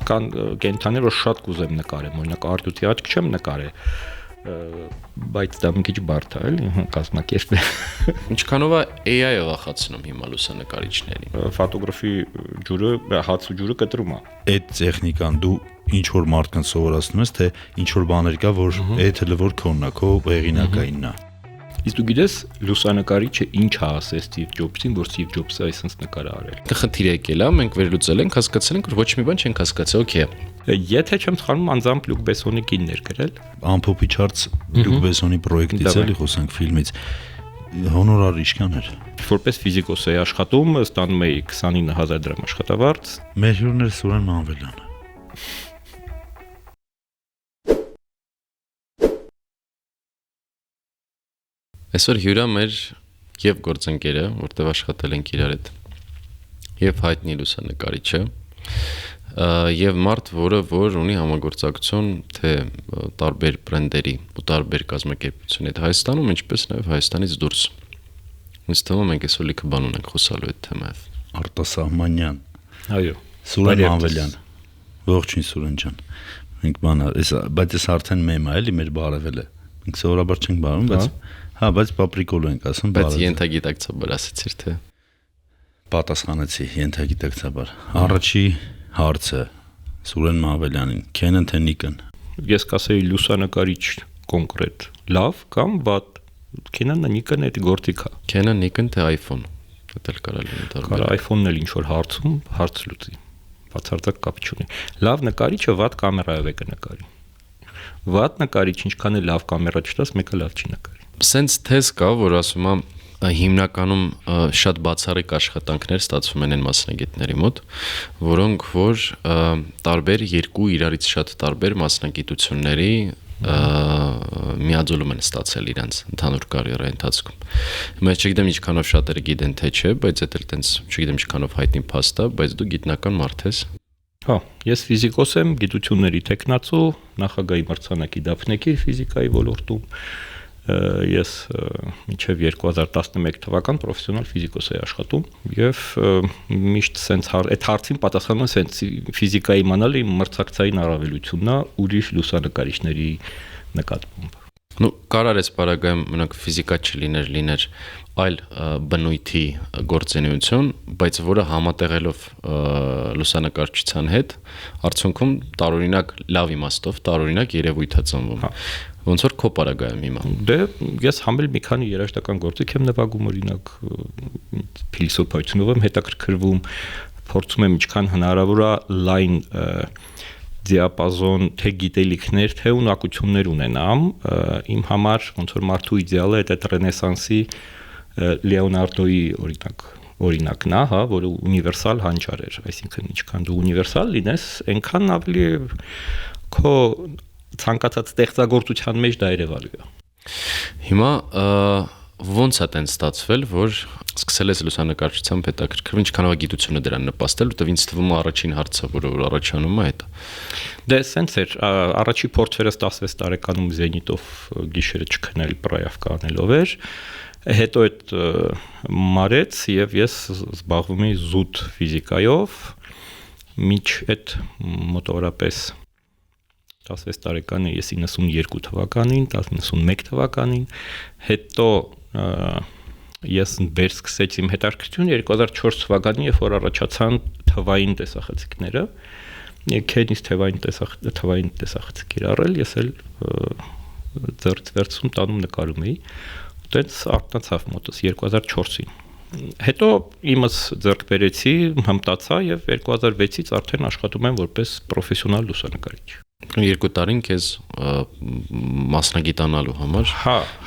Կան կենդանիներ, որ շատ կուզեմ նկարեմ, օրինակ արդյունքի աչք չեմ նկարել, բայց դա մի քիչ բարդ է, էլի, կազմակերպ է։ Ինչքանով է AI-ը վախացնում հիմա լուսանկարիչներին։ Ֆոտոգրաֆի ջուրը, հաց ու ջուրը կտրում է։ Այդ տեխնիկան դու ինչ որ մարդկանց սովորացնում ես, թե ինչ որ բաներ կա, որ այդ հələ որ քոնն է, քո հեղինակայինն է։ Իսկ դու գիտես լուսանկարիչը ինչ է ասել Սթիվ Ջոբսին, որ Սթիվ Ջոբսը այսպես նկար է արել։ Խնդիր եկել է, մենք վերլուծել ենք, հասկացել ենք, որ ոչ մի բան չենք հասկացել, օքեյ։ Եթե չեմ սխալվում, անձամբ Լյուկ Բեսոնի կինն էր գրել։ Ամփոփիչ հարց Լյուկ Բեսոնի պրոյեկտից էլի խոսանք ֆիլմից։ Հոնորար ինչքան էր։ Որպես ֆիզիկոս էի աշխատում, ստանում էի 29000 դրամ աշխատավարձ։ Մեր հյուրն էր Սուրեն Մանվելյանը։ Այսօր հյուրը մեր եւ գործընկերը, որտեղ աշխատել ենք իրար հետ, եւ հայտնի լուսանկարիչը, եւ մարդ, որ ունի համագործակցություն թե տարբեր բրենդերի ու տարբեր կազմակերպությունների հետ Հայաստանում, ինչպես նաեւ Հայաստանից դուրս։ Ինձ թվում է մենք այսօր լիքը բան ունենք խոսալու այդ թեմայով։ Արտասահմանյան։ Այո։ Սուրեն Մանվելյան։ Ողջույն Սուրեն ջան։ Մենք բանա, բայց այս արդեն մեմ է, էլի մեր բարևել է։ Մենք սովորաբար չենք բարում, բայց պապրիկոլու ենք ասում, բայց ենթագիտակցաբար ասեցիր թե պատասխանեցի ենթագիտակցաբար։ Առաջի հարցը Սուրեն Մանվելյանին, Canon թե Nikon։ Ես կասեի լուսանկարիչ կոնկրետ լավ կամ վատ։ Canon-ը Nikon-ը դա գործիք է։ Canon, Nikon թե iPhone։ Դա էլ կարա լինի տարբեր։ Կարա iPhone-ն էլ ինչ որ հարցում հարց լուծի։ Բացարձակ կապ չունի։ Լավ նկարիչը վատ կամերայով է կնկարի։ Վատ նկարիչ ինչքան էլ լավ կամերա չտաս, մեկը լավ չի նկարի։ Սենց թեզ կա, որ ասում եմ հիմնականում շատ բացառիկ աշխատանքներ ստացվում են այն մասնագետների մոտ, որոնք որ տարբեր երկու իրարից շատ տարբեր մասնագիտությունների միաձուլում են ստացել իրենց ընդհանուր կարիերայի ընթացքում։ Հիմա չգիտեմ ինչքանով շատերը գիտեն թե չէ, բայց դա էլ տենց չգիտեմ ինչքանով հայտնի փաստ է, բայց դու գիտնական մարդ ես։ Հա, ես ֆիզիկոս եմ, գիտությունների տեխնացու, նախագահի մրցանակի դափնեկիր ֆիզիկայի ոլորտում։ Ես մինչև 2011 թվական պրոֆեսիոնալ ֆիզիկոս էի աշխատում եւ միշտ սենց այդ հարցին պատասխանում սենց ֆիզիկայի իմանալը իմ մրցակցային առավելությունն է ուրիշ լուսանկարիչների նկատմամբ։ Ну, կարար էս բարագայում մենակ ֆիզիկա չլիներ այլ բնույթի գործունեություն, բայց որը համատեղելով լուսանկարչության հետ արդյունքում տարօրինակ լավ իմաստով տարօրինակ երևույթ է ծնվում։ Ոնց որ քո բարագայում հիմա։ Դե ես համել մի քանի երաժշտական գործիք եմ նվագում, օրինակ փիլիսոփայությունով եմ հետաքրքրվում, փորձում եմ ինչքան հնարավոր է լայն դիապազոն թե գիտելիքներ, թե ունակություններ ունենամ, իմ համար ոնց որ մարդու իդեալը այդ ռենեսանսի Լեոնարդոյի օրինակն է, հա, որը ունիվերսալ հանճար էր, այսինքն ինչքան դու ունիվերսալ լինես, այնքան ավելի քո ցանկացած ստեղծագործության մեջ դա երևալու է։ Հիմա ոնց է տենց ստացվել, որ սկսել ես լուսանկարչությամբ հետաքրքրվել, ինչքանով է գիտությունը դրան նպաստել, որտեղ ինձ թվում է առաջին հարցը, որ առաջանում է դա։ Դե սենց էր, առաջի փորձերս 16 տարեկանում զենիտով գիշերը չքնել պրայավկա անելով էր, հետո այդ մարեց եւ ես զբաղվում էի զուտ ֆիզիկայով, միջ այդ մոտավորապես 16 տարեկան ես 92 թվականին, 91 թվականին, հետո ես բեր սկսեցի իմ հետաքրքրությունը 2004 թվականին, երբ որ առաջացան թվային տեսախցիկները, քենից թվային տեսախցիկ կիրառել, ես էլ ձեռք վերցում տանում նկարում էի, այդպես արտնացավ մոտս 2004-ին։ Հետո իմս ձեռք բերեցի, հմտացա եւ 2006-ից արդեն աշխատում եմ որպես պրոֆեսիոնալ լուսանկարիչ։ 2 տարին քեզ մասնագիտանալու համար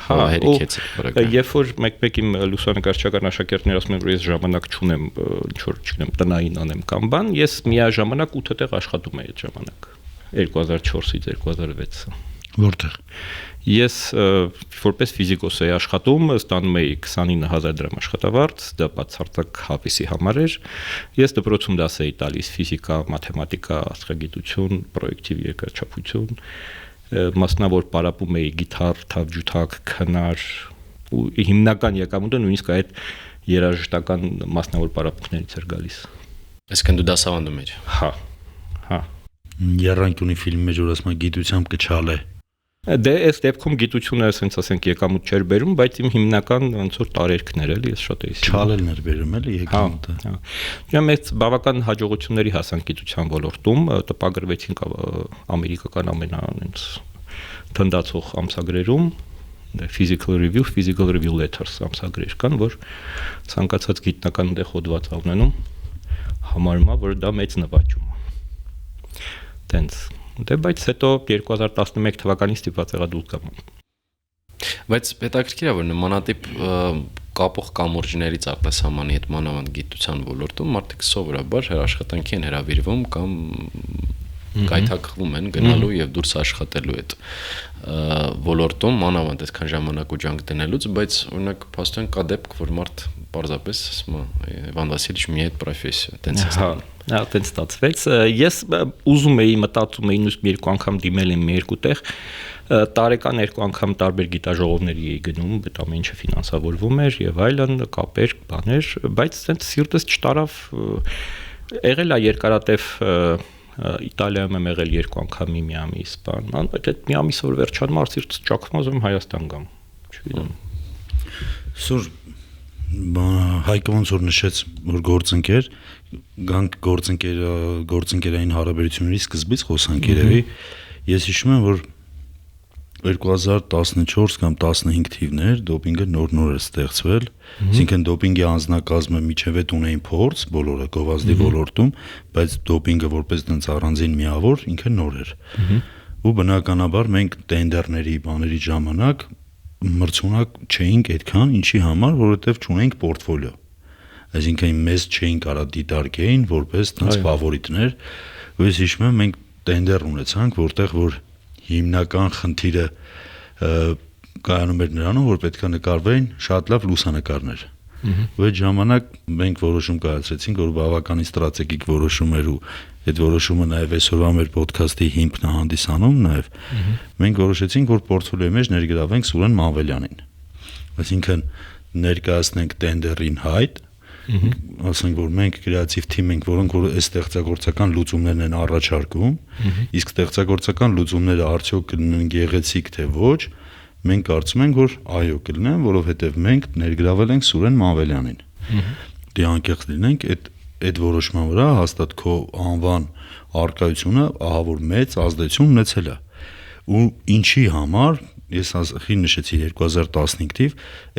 հերիքեց բարակը։ Երբ որ մեկ-մեկ իմ լուսանկարչական աշակերտները ասում են, որ ես ժամանակ չունեմ, ինչ որ չգիտեմ, տնային անեմ կամ բան, ես միաժամանակ 8 տեղ աշխատում էի այդ ժամանակ 2004-ից 2006։ Որտեղ։ Ես որպես ֆիզիկոս էի աշխատում, ստանում էի 29000 դրամ աշխատավարձ, դա բացարձակ հավեսի համար էր։ Ես դպրոցում դաս էի տալիս ֆիզիկա, մաթեմատիկա, աստղագիտություն, պրոյեկտիվ երկրաչափություն, մասնավոր պարապում էի գիտար, թավջութակ, քնար ու հիմնական եկամուտը նույնիսկ այդ երաժշտական մասնավոր պարապմունքներից էր գալիս։ Այսինքն դու դասավանդում ես։ Հա։ Երանկյունի ֆիլմի մեջ որ ասում գիտությամբ կչալե։ Դե այս դեպքում գիտությունը ասենց ասենք եկամուտ չէր բերում, բայց իմ հիմնական ոնց որ տարերքներ էլի, ես շատ էի չալելն էր բերում էլի եկամուտը։ Հա։ Դե մեծ բավական հաջողությունների հասանք գիտության ոլորտում, տպագրվեցինք ամերիկական ամենաանց թնդացող ամսագրերում, Physical Review Letters ամսագրեր կան, որ ցանկացած գիտնական դե հոդված ունենում համարում է, որ դա մեծ նվաճում է։ Տենց Դե բայց հետո 2011 թվականին ստիպված եղա դուրս գամ։ Բայց հետաքրքիր է որ նմանատիպ կապող կամուրջներից արտասահմանի հետ մանավանդ գիտության ոլորտում մարդիկ սովորաբար աշխատանքի են հրավիրվում կամ կայթակղվում են գնալու եւ դուրս աշխատելու այդ ոլորտում մանավանդ այսքան ժամանակ ու ջանք դնելուց, բայց օրինակ փաստորեն կա դեպք, որ մարդ պարզապես ասում է Իվան Վասիլիչ մի այդ պրոֆեսիա, տենց է։ Հա, տենց ստացվեց։ Ես ուզում էի, մտածում էի նույնիսկ մի երկու անգամ դիմել եմ մի երկու տեղ, տարեկան երկու անգամ տարբեր գիտաժողովների էի գնում, այդ ամեն ինչը ֆինանսավորվում էր եւ այլն, կապեր, բաներ, բայց տենց սիրտս չտարավ, եղել է երկարատև Իտալիայում եմ եղել երկու անգամ մի ամիս, բան, բայց այդ մի ամիսը որ վերջանում արցիրտս ճակվում եմ Հայաստան գամ։ Չգիտեմ։ Սուր Հայկը ոնց որ նշեց, որ գործընկեր, գանք գործընկերային հարաբերությունների սկզբից խոսանք երևի, ես հիշում եմ, որ 2014 կամ 15 թիվներ դոպինգը նոր էր ստեղծվել, այսինքն դոպինգի անձնակազմը միջևետ ունեին փորձ բոլորը գովազդի ոլորտում, բայց դոպինգը որպես դենց առանձին միավոր ինքը նոր էր։ Ու բնականաբար մենք տենդերների բաների ժամանակ մրցունակ չէինք այդքան, ինչի համար, որովհետև չունեինք պորտֆոլիո։ Այսինքն մեզ չէին կարա դիտարկեին որպես տենց ֆավորիտներ, ու ես հիշում եմ մենք տենդեր ունեցանք, որտեղ որ հիմնական խնդիրը կայանում էր նրանում, որ պետք է նկարվեին շատ լավ լուսանկարներ։ Ու այդ ժամանակ մենք որոշում կայացրեցինք, որ բավականին ստրատեգիկ որոշում էր ու այդ որոշումը նաև այսօրվա մեր ոդքասթի հիմքն է հանդիսանում նաև։ Մենք որոշեցինք, որ պորտֆոլիոյի մեջ ներգրավենք Սուրեն Մանվելյանին։ Այսինքն ներկայացնենք տենդերին հայտ, ասենք որ մենք կրեատիվ թիմ ենք, որոնք որ այս ստեղծագործական լուծումներն են առաջարկում, իսկ ստեղծագործական լուծումները արդյոք կլինեն գեղեցիկ թե ոչ, մենք կարծում ենք, որ այո կլինեն, որովհետև մենք ներգրավել ենք Սուրեն Մանվելյանին։ Դե անկեղծ լինենք, այդ որոշման վրա հաստատ քո անվան արկայությունը ահա որ մեծ ազդեցություն ունեցել է։ Ու ինչի համար ես ասխի նշեցի 2015 թիվ,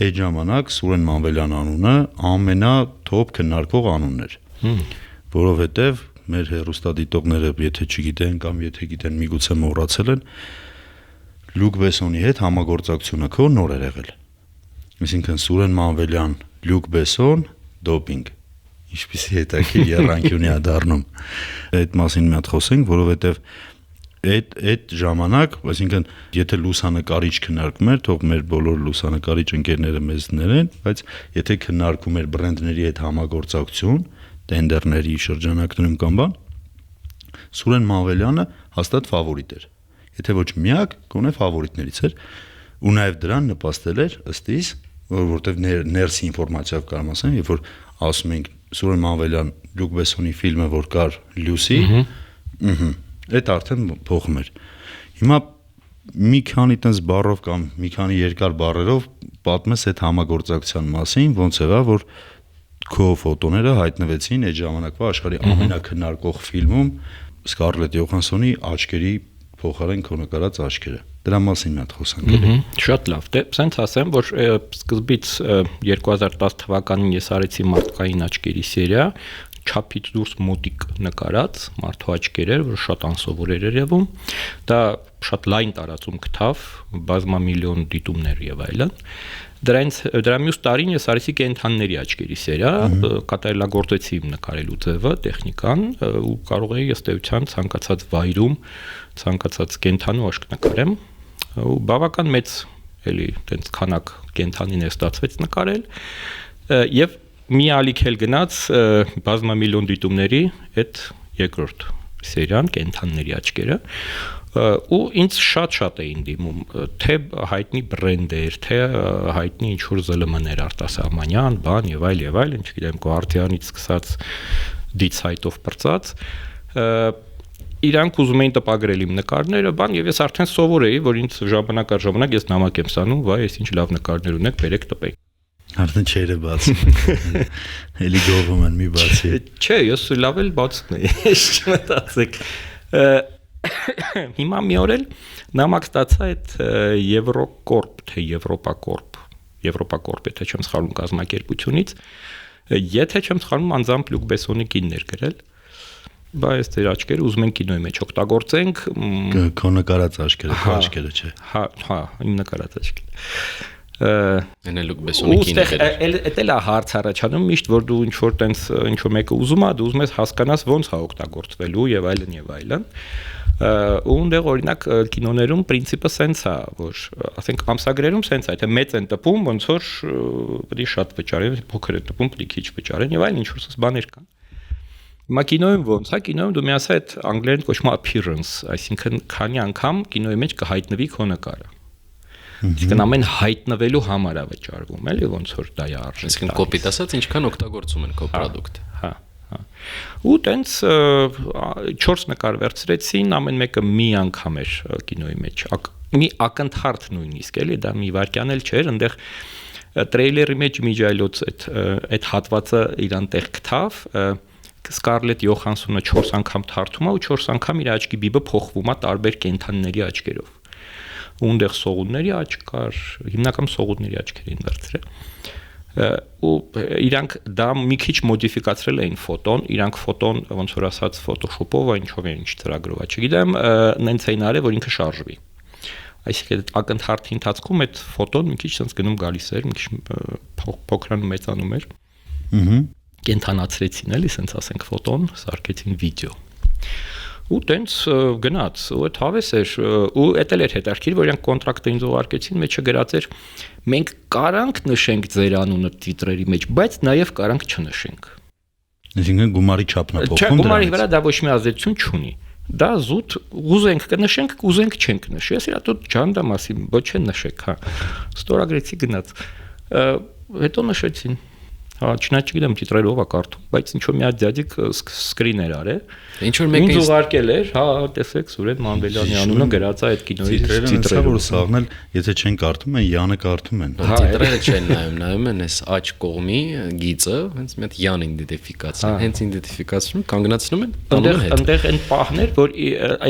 այդ ժամանակ Սուրեն Մանվելյան անունը ամենաթոփ քննարկվող անունն էր։ Որովհետև մեր հեռուստադիտողները եթե չգիտեն կամ եթե գիտեն միգուցե մոռացել են, Լյուկ Բեսոնի հետ համագործակցությունը քո նոր էր եղել։ Այսինքն Սուրեն Մանվելյան, Լյուկ Բեսոն, դոպինգ։ Ինչպեսի հետաքրքիր երանգյունի է դառնում։ Այդ մասին մի հատ խոսենք, որովհետև այդ ժամանակ, այսինքն եթե լուսանկարիչ քննարկում էր, թող մեր բոլոր լուսանկարիչ ընկերները մեզ ներեն, բայց եթե քննարկում էր բրենդների հետ համագործակցություն, տենդերների շրջանակներում կամ բան, Սուրեն Մանվելյանը հաստատ ֆավորիտ էր։ Եթե ոչ միակ, գոնե ֆավորիտներից էր, ու նաև դրան նպաստել էր ըստ իս, որովհետև ներսի ինֆորմացիայով կարող ասեմ, երբ որ ասում ենք Սուրեն Մանվելյան, Լյուկ Բեսոնի ֆիլմը, որ կար Լյուսի, այդ արդեն փոխում էր։ Հիմա մի քանի տես բառով կամ մի քանի երկար բառերով պատմես այդ համագործակցության մասին, ոնց եղավ, որ քո ֆոտոները հայտնվեցին այդ ժամանակվա աշխարհի ամենակնարկող ֆիլմում Սկարլետ Յոհանսոնի աչքերի փոխարեն քո նկարած աչքերը։ Դրա մասին մի հատ խոսանք էլի։ Շատ լավ։ Դե սենց ասեմ, որ սկզբից 2010 թվականին ես արեցի մարդկային աչքերի սերիա, չափից դուրս մոտիկ նկարած մարդու աչքեր, որ շատ անսովոր էր երևում։ Դա շատ լայն տարածում գտավ, բազմամիլիոն դիտումներ եւ այլն։ Դրա մյուս տարին ես արեցի կենդանների աչքերի սերիա, կատարելագործեցի իմ նկարելու ձևը, տեխնիկան ու կարող էի ըստ էության ցանկացած վայրում ցանկացած կենդանու աշկ նկարեմ ու բավական մեծ էլի տենց քանակ կենդանիներ ստացվեց նկարել եւ մի ալիք էլ գնաց բազմամիլիոն դիտումների այդ երկրորդ սերիան կենդանների աչքերը ու ինձ շատ էին դիմում թե հայտնի բրենդեր, թե հայտնի ինչ-որ ԶԼՄ-ներ արտասահմանյան, բան եւ այլն, չգիտեմ, Գվարդիանից սկսած դիցայտով բրծած իրանք ուզում էին տպագրել իմ նկարները, բան եւ ես արդեն սովոր էի, որ ինձ ժամանակ առ ժամանակ ես նամակ եմ ստանում, վայ, ես ինչ լավ նկարներ ունեք, բերեք տպեք։ Արդեն չերը բացի։ Էլի գովում են մի բացի։ Չէ, ես լավ էլ բացում էի, չմտածեք։ Հիմա մի օր էլ նամակ ստացա այդ Եվրոկորպ, թե Եվրոպակորպ, եթե չեմ սխալվում կազմակերպությունից, եթե չեմ սխալվում անձամբ Լյուկ Բեսոնի կինն էր գրել, բայց դեր աչքերը ուզում են կինոյի մեջ օգտագործենք, քո նկարած աչքերը, քո աչքերը չէ։ Հա, իմ նկարած աչքերը։ Այնը Լյուկ Բեսոնի կինը էր։ Էդ էլ է հարց առաջանում միշտ, որ դու ինչ որ տենց ինչ որ մեկը ուզում ես, դու ուզում ես հասկանաս ոնց է օգտագործվելու եւ այլն եւ այլն։ Ու այնտեղ օրինակ կինոներում պրինցիպը սենց է, որ ասենք ամսագրերում սենց է, թե մեծ են տպում, ոնց որ պետք է շատ վճարեն, փոքր են տպում, պետք է քիչ վճարեն եւ այլն ինչ որ սենց բաներ կան։ Հիմա կինոյում ոնց է, կինոյում դու միասա այդ անգլերեն կոչվում է appearance, այսինքն քանի անգամ կինոյի մեջ կհայտնվի քո նկարը։ Իսկ ամեն հայտնվելու համար է վճարվում, էլի ոնց որ դա է արժեք։ Այսինքն կոպիտ ասած ինչքան օգտագործում են քո product-ը։ Հա։ Ու տենց 4 նկար վերցրեցին, ամեն մեկը մի անգամ էր կինոյի մեջ։ Մի ակնթարթ նույնիսկ էլի, դա մի վարքյան էլ չէր, այնտեղ տրեյլերի մեջ միջայլոց այդ հատվածը իրան տեղ գտավ, Սկարլետ Յոխանսոնը 4 անգամ թարթում է ու 4 անգամ իր աչքի բիբը փոխվում է տարբեր կենդանիների աչքերով։ Ու այնտեղ սողունների աչք կար, հիմնական սողունների աչքեր էին վերցրել։ Ու իրանք դա մի քիչ մոդիֆիկացրել էին ֆոտոն, իրանք ֆոտոն ոնց որ ասած Photoshop-ով ինչով են ինչ ծրագրով, չգիտեմ, նենց էին արել, որ ինքը շարժվի։ Այսինքն այդ ակնթարթի ընթացքում այդ ֆոտոն մի քիչ sense գնում գալիս էր, մի քիչ փոքրանում մեծանում էր։ Կենթանացրեցին էլի, sense ասենք ֆոտոն, սարքեցին վիդեո։ Ու տենց գնաց, ու այդ հավես էր, ու էդ էլ էր հետաքրքիր, որ իրանք կոնտրակտը ինձ ուղարկեցին, մեջը գրած էր մենք կարանք նշենք ձեր անունը տիտրերի մեջ, բայց նաև կարանք չնշենք։ Այսինքն գումարի չափն է փոխվում։ Չէ, գումարի վրա դա ոչ մի ազդեցություն չունի։ Դա զուտ ուզենք կնշենք, ուզենք չենք նշի։ Ես իրա դու ջանդամասի ոչ են նշեք, հա։ Ստորագրեցի գնաց։ Հետո նշեցին։ Հա, չգիտեմ տիտրերով է կարդում, բայց ինչ որ մի հատ դյադիկ սկրիներ արել։ Ինչ որ մեկը ինձ ուղարկել էր, հա, տեսեք Սուրեն Մանվելյանի անունը գրած է այդ կինոյի տիտրերը, որ սաղնել, եթե չեն կարդում են, Յանը կարդում են։ Տիտրերը չեն նայում են այս աչ կողմի գիծը, հենց մի հատ Յան իդենտիֆիկացիա, հենց իդենտիֆիկացիան կանգնացնում են, այնտեղ այն պահներ, որ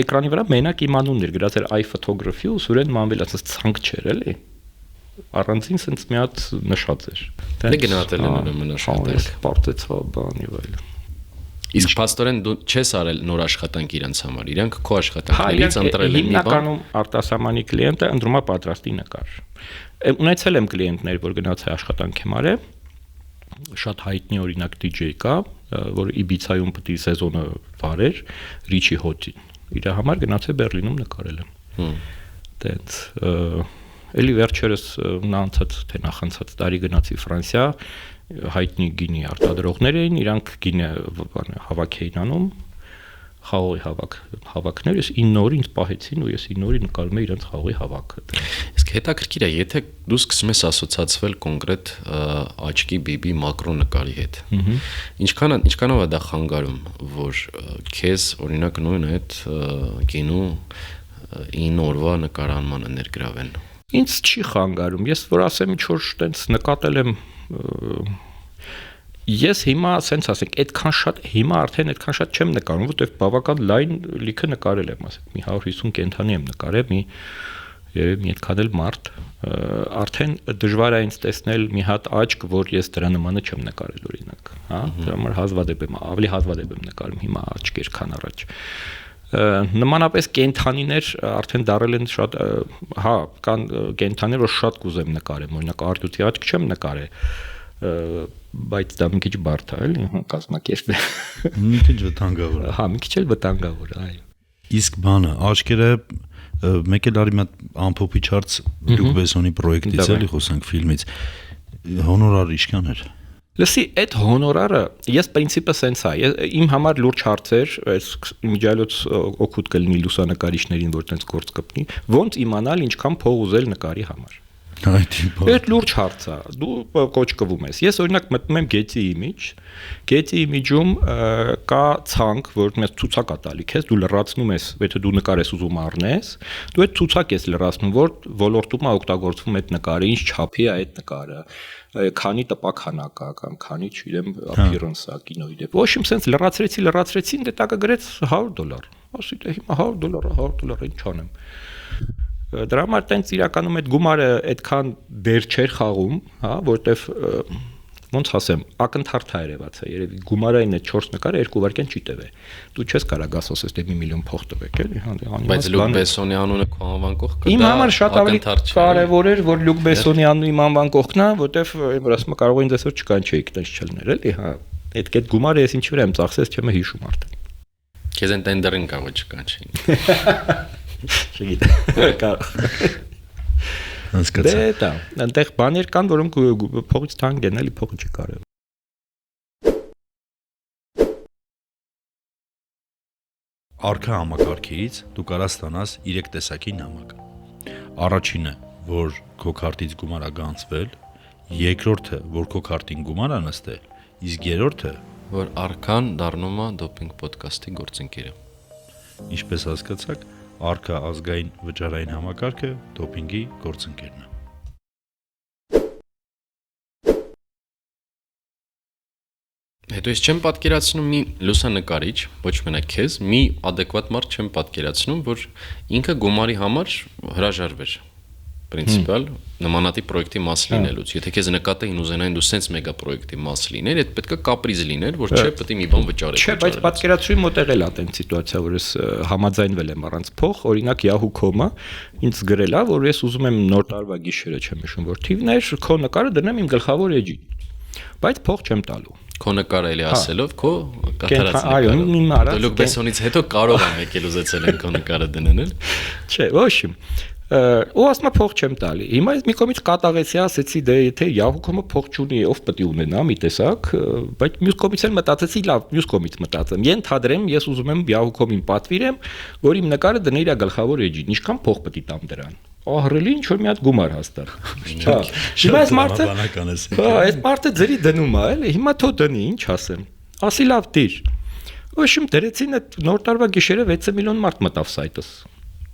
էկրանի վրա մենակ իմ անունն էր գրած էր iPhotography ու Սուրեն Մանվելյանը ցանկ չէր էլի։ Առանցին sense մի հատ նշած էր։ Դե գնահատել են ուրեմն աշխատանք։ Պարտեցվա բան եւ այլն։ Իսկ փաստորեն դու չես արել նոր աշխատանք իրենց համար։ Իրանք քո աշխատանքներից ընտրել են մի բան։ Հիմնականում արտասահմանի կլիենտը ընտրում է պատրաստի նկար։ Ունեցել եմ կլիենտներ, որ գնացել աշխատանք եմ արել։ Շատ հայտնի օրինակ DJ կա, որ Իբիցայում պետք է սեզոնը վարեր, Ռիչի Հոտին։ Իր համար գնացել Բերլինում նկարել եմ։ Դենց Էլի վերջերս նախանցած տարի գնացի Ֆրանսիա, հայտնի գինի արտադրողներ էին, իրանք գինը հավաք էին անում, խաղողի հավաքներ, ես 9 օր ինձ պահեցին ու ես 9 օրի նկարում եմ իրանք խաղողի հավաքը։ Իսկ հետաքրքիր է, եթե դու սկսում ես ասոցացվել կոնկրետ աչքի բիբի մակրո նկարի հետ։ Ինչքանով է դա խանգարում, որ քեզ օրինակ նույն այդ գինու 9 օրվա նկարանմանը ներգրավեն։ Ինձ չի խանգարում, ես որ ասեմ ինչ որ տենց նկատել եմ ես հիմա ասենց ասենք այդքան շատ հիմա արդեն այդքան շատ չեմ նկարում, որտեվ բավական լայն լիքը նկարել եմ, ասենք մի 150 կենթանի եմ նկարել, երևի մի այդքան էլ մարդ, արդեն դժվար է ինձ տեսնել մի հատ աչք, որ ես դրա նմանը չեմ նկարել օրինակ, հա, դրա համար հազվադեպ եմ, ավելի հազվադեպ եմ նկարում հիմա աչքեր, քան առաջ։ Նմանապես կենթանիներ արդեն դարել են շատ, հա, կան կենթանիներ, որ շատ կուզեմ նկարեմ, օրինակ արդյունքի աչք չեմ նկարել, բայց դա մի քիչ բարդ է, էլի, կազմակերպ է։ Մի քիչ վտանգավոր է։ Հա, մի քիչ էլ վտանգավոր է, այո։ Իսկ բանը, աչքերը մեկ էլ արի մատ ամփոփիչ հարց Լյուկ Բեսոնի պրոյեկտից էլի խոսանք ֆիլմից։ Հոնորար ինչքան էր։ Լսի, այդ հոնորարը, ես պրինցիպը սենց է, իմ համար լուրջ հարց էր, այս միջայլոց օգուտ կլինի լուսանկարիչներին, որ տենց գործ կպնի, ոնց իմանալ ինչքան փող ուզել նկարի համար։ Այդ լուրջ հարց է։ Դու կոչկվում ես։ Ես օրինակ մտնում եմ Getty Image։ Getty Image-ում կա ցանկ, որ մեզ ցուցակ է տալի քեզ, դու լրացնում ես, եթե դու նկար ես ուզում առնես, դու այդ ցուցակ ես լրացնում, որ ոլորտում է օգտագործվում այդ նկարը, ինչ չափի է այդ նկարը, քանի տպաքանակ է կամ քանի, չգիտեմ, appearance է կինոյի դեպ։ Ոչ իմ sense լրացրեցի, դե տակը գրեց $100։ Ասի դե հիմա $100, ինչ անեմ։ Դրա համար տենց իրականում այդ գումարը այդքան դեր չէր խաղում, հա, որտեվ ոնց ասեմ, ակնթարթ է երևաց է, երևի գումարային այդ 4 նկարը 2 վայրկյան չի տևե։ Դու չես կարող գաս ասես դե 1 միլիոն փող տվեք, էլի, հա, բայց Լյուկ Բեսոնի անունը քո անվան կողքը իմ համար շատ ավելի կարևոր էր, որ Լյուկ Բեսոնի անունը իմ անվան կողքն է, որտեվ որ ասում եմ կարող է ինձ այսօր չկան չէի տենց չլներ, էլի, հա։ Այդ գումարը ես ինչի վրա եմ ծախսես, չեմ հիշում արդեն։ Քեզ են տենդերին կարող չկան չէին։ Չգիտեմ, կարող։ Հասկացա։ Դե դա, այնտեղ բաներ կան, որոնք փողից թանկ են, էլի փողը չի կարևոր։ Արքա համակարգից դու կարաս ստանաս 3 տեսակի նամակ։ Առաջինը, որ քո քարտից գումար է գանձվել, երկրորդը, որ քո քարտին գումար է նստել, իսկ երրորդը, որ Արքան դառնում է դոպինգ ոդկասթի գործընկերը։ Ինչպես հասկացաք, Արքա ազգային վճարային համակարգը դոպինգի գործընկերն է։ Հետո ես չեմ պատկերացնում մի լուսանկարիչ, ոչ մենակ քեզ, մի adekvat մարդ չեմ պատկերացնում, որ ինքը գումարի համար հրաժարվեր։ Պրինցիպալ նմանատիպ պրոյեկտի մաս լինելուց։ Եթե քեզ նկատեին ուզենային դու սենց մեգա պրոյեկտի մաս լիներ, այդ պետք է կապրիզ լիներ, որ չէ, պետք է մի բան վճարել։ Չէ, բայց պատկերացրու մոտեղել է տեն սիտուացիա, որ ես համաձայնվել եմ առանց փող, օրինակ Yahoo.com-ը ինձ գրել է, որ ես ուզում եմ նոր տարվա գիշերը, չեմ հիշում որ թիվն էր, քո նկարը դնեմ իմ գլխավոր էջին։ Բայց փող չեմ տալու։ Քո նկարը էլի ասելով, քո կատարած նկարը։ Այո, իմ արած։ Լուկ Բեսոնից հետո կարող եմ եկել ուզեցել են քո նկարը դնել։ Չէ, ոչ իմ։ Ու ասма փող չեմ տալի։ Հիմա ես մի կողմից կատաղեցի, ասեցի դե եթե Yahoo.com-ը փող չունի, ով պետք է ունենա մի տեսակ, բայց մյուս կողմից էլ մտածեցի, լավ, մյուս կողմից մտածեմ։ Ենթադրեմ, ես ուզում եմ Yahoo.com-ին պատվիրեմ, որ իմ նկարը դնի իր գլխավոր էջին, ինչքան փող պետք է տամ դրան։ Ահրելի ինչ որ մի հատ գումար հաստատ։ Հա։ Հիմա այս մարդը, հա, այս մարդը ձերի դնում է, էլի, հիմա թո դնի, ինչ ասեմ։ Ասի լավ դիր։ Ոչմ դրեցին այդ նոր տարվա գիշերը 6 միլիոն մարդ մտավ սայտս։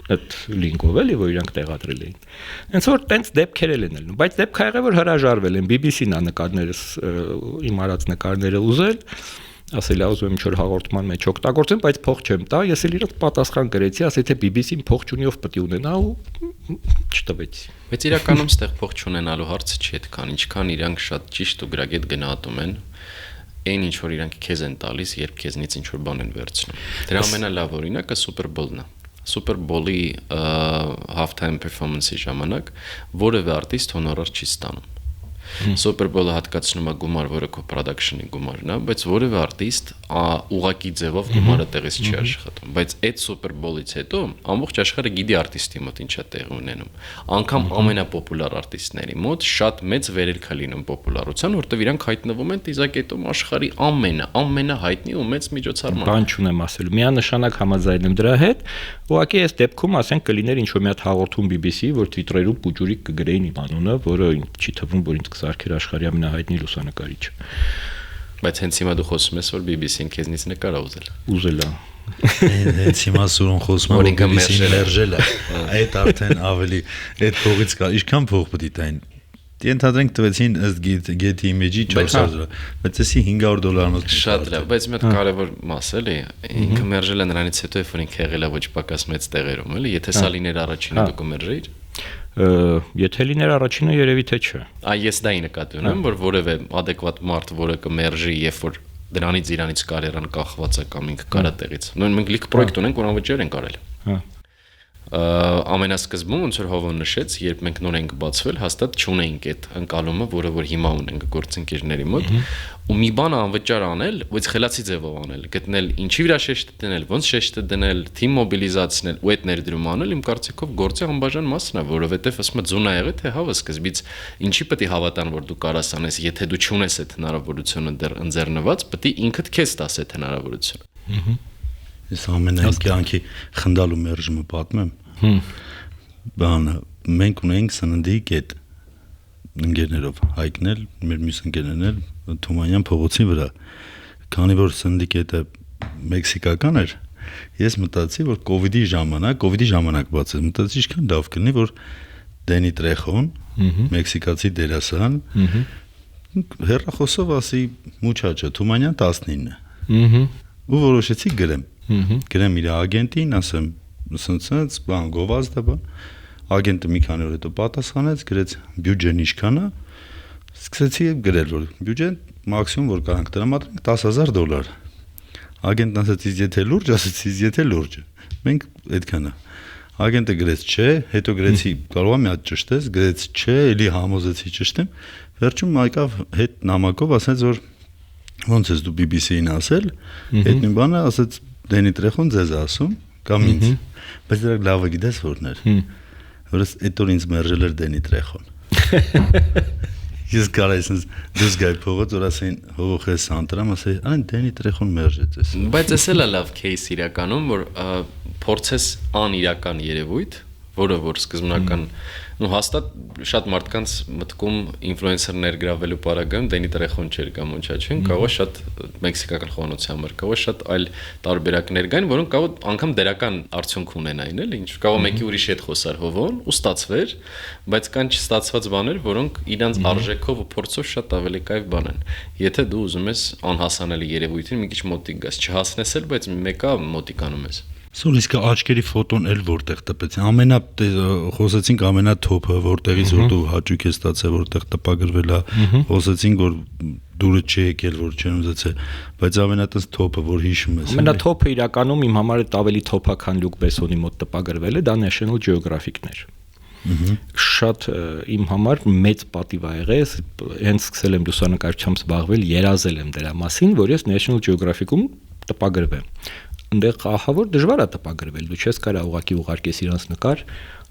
Այդ լինկով էլի որ իրանք տեղադրել էին։ Հենց որ տենց դեպքեր են ելնում, բայց դեպք ա եղել որ հրաժարվել են BBC-ն է նկարներս իմ արած նկարները ուզել, ասել է ուզում եմ ինչ որ հաղորդման մեջ օգտագործեմ, բայց փող չեմ տա, ես էլ իրոք պատասխան գրեցի, ասել թե BBC-ն փող չունի ով պետք է ունենա ու չտվեցի։ Բայց իրականում ստեղ փող չունենալու հարցը չի այդքան, ինչքան իրանք շատ ճիշտ ու գրագետ գնահատում են այն ինչ որ իրանք քեզ են տալիս, երբ քեզնից ինչ որ բան են վերցնում։ Դրա ամենալավ օրինակը Super Bowl-ն է։ Super Bowl-ի half-time performance-ի ժամանակ որևէ արտիստ հոնորար չի ստանում։ Super Bowl-ը հատկացնում է գումար, որը քո production-ի գումարն է, բայց որևէ արտիստ ուղակի ձևով գումարը տեղից չի աշխատում, բայց այդ Super Bowl-ից հետո ամբողջ աշխարհը գիտի արտիստի մոտ ինչա տեղ ունենում։ Անկամ ամենապոպուլար արտիստների մոտ շատ մեծ վերելք է լինում պոպուլարության, որտեղ իրանք հայտնվում են տիզակետում աշխարհի ամենահայտնի ու մեծ միջոցառման։ Բան չունեմ ասելու, միանշանակ համաձայն եմ դրա հետ, ուղղակի այս դեպքում ասենք կլիներ ինչ որ մի հատ հաղորդում BBC, որ Twitter-ում պուջուրիկ կգրեին իմ անունը, որը չի թվում, որ ինձ կսարքեր աշխարհի ամենահայտնի լուսանկարիչը։ Բայց հենց հիմա դու խոսում ես, որ BBC-ն քեզնից նկար է ուզել։ Ուզել է։ Հենց հիմա սուրուն խոսում է, որ BBC-ն մերժել է։ Այդ արդեն ավելի այդ փողից կա, ինչքան փող պետք է տային։ Ենթադրենք տվեցին ըստ Getty Image-ի 400, բայց էսի $500 շատ լավ, բայց մի հատ կարևոր մաս էլի, ինքը մերժել է նրանից հետո, երբ որ ինքը եղել է ոչ պակաս մեծ տեղերում, էլի, եթե սա լիներ առաջինը դու կմերժեիր։ Եթե լիներ առաջինը երևի թե չէ։ Ես դա նկատի ունեմ, որ որևէ adekvat մարդ, որը կմերժի, երբ որ դրանից իրանից կարիերան կախված է կամ ինքը կարա տեղից։ Մենք լիք պրոյեկտ ունենք, որ անվճար ենք արել։ Հա։ Ամենասկզբում ոնց որ Հովոն նշեց, երբ մենք նոր ենք բացվել, հաստատ չունեինք այդ ընկալումը, որը որ հիմա ունենք գործընկերների մոտ, ու մի բան անվճար անել, բայց խելացի ձևով անել, գտնել ինչի վրա շեշտը դնել, ոնց շեշտը դնել, թիմ մոբիլիզացնել ու այդ ներդրումը անել, իմ կարծիքով գործի անբաժան մասն է, որովհետև ասում եմ ձուն ա եղել, թե հավը սկզբից ինչի պետք է հավատան, որ դու կարաս անես, եթե դու չունես այդ հնարավորությունը դեռ ընձեռնված, պետք է ինքդ քեզ տաս այդ հնարավորությունը։ Ես ամենայն կյանքի խնդալու մերժումը պատմեմ։ Բանը մենք ունենք սննդի կետ, ընկերներով հայկնել, մեր մյուս ընկերներն էլ Թումանյան փողոցի վրա։ Քանի որ սնդիկետը մեքսիկական էր, ես մտածի, որ կոവിഡ്ի ժամանակ բաց է, մտածի ինչքան լավ կլինի, որ Դենի Տրեխոն, մեքսիկացի դերասան, հեռախոսով ասի Մուչաչո Թումանյան 19։ Ու որոշեցի գրեմ իր ագենտին, ասեմ, սենց բան գովազդա բան։ Ագենտը մի քանի օր հետո պատասխանեց, գրեց բյուջեն ինչքան է։ Սկսեցի գրել, որ բյուջեն մաքսիմում որ կարանք տրամադրենք $10,000։ Ագենտն ասաց, իսկ եթե լուրջ, ասեցի, եթե լուրջ։ Մենք այդքան է։ Ագենտը գրեց չէ, հետո գրեցի, կարող եմ մի հատ ճշտես, գրեց չէ, էլի համոզեցի ճշտեմ։ Վերջում եկավ հետ նամակով ասեց, որ ոնց ես դու BBC-ին ասել, այդ նույն բանը ասեց Դենի Տրեխոն ձեզ ասում, կամ ինձ։ Բայց դրա լավը գիտես որն էր։ Որ այդ օր ինձ մերժել էր Դենի Տրեխոն։ Ես կարայի sense դուս գայ փողոց որ ասեն հողոխես անտրամ ասեի այն Դենի Տրեխոն մերժեց էս։ Բայց էս էլ է լավ кейս իրականում որ փորձես անիրական երևույթ, որը որ սկզբնական ու հաստատ շատ մարդկանց մտքում ինֆլուենսեր ներգրավելու պարագայում Դենի Տրեխոն չէր կամ Մուչաչոն, կարող է շատ մեքսիկական խոհանոցի համար, կարող է շատ այլ տարբերակներ կային, որոնք կարող անգամ դերական արդյունք ունենային, էլի, ինչ կարող մեկի ուրիշի հետ խոսար հովոն ու ստացվեր, բայց կան չստացված բաներ, որոնք իրանց արժեքով ու փորձով շատ ավելի կայֆ բան են։ Եթե դու ուզում ես անհասանելի երևույթին մի քիչ մոտիկ գաս, չհասնես էլ, բայց մեկը մոտիկանում ես։ Սուր իսկ աչքերի ֆոտոն էլ որտեղ տպեց։ Խոսեցինք ամենաթոփը, որտեղից որ դու հաճույք ես ստացել, որտեղ տպագրվել է, խոսեցինք որ դուրը չի եկել, որ չեն ուզեցել, բայց ամենատես թոփը, որ հիշում ես։ Ամենաթոփը իրականում իմ համար է ավելի թոփա, քան Լյուկ Բեսոնի մոտ տպագրվել է, դա National Geographic-ն էր։ Շատ իմ համար մեծ պատիվ ա եղել, հենց սկսել եմ լուսանկարչությամբ զբաղվել, երազել եմ դրա մասին, որ ես National Geographic-ում տպագրվեմ։ Այնտեղ ահավոր դժվար է տպագրվել, դու չես կարա ուղակի ուղարկես իրանց նկար,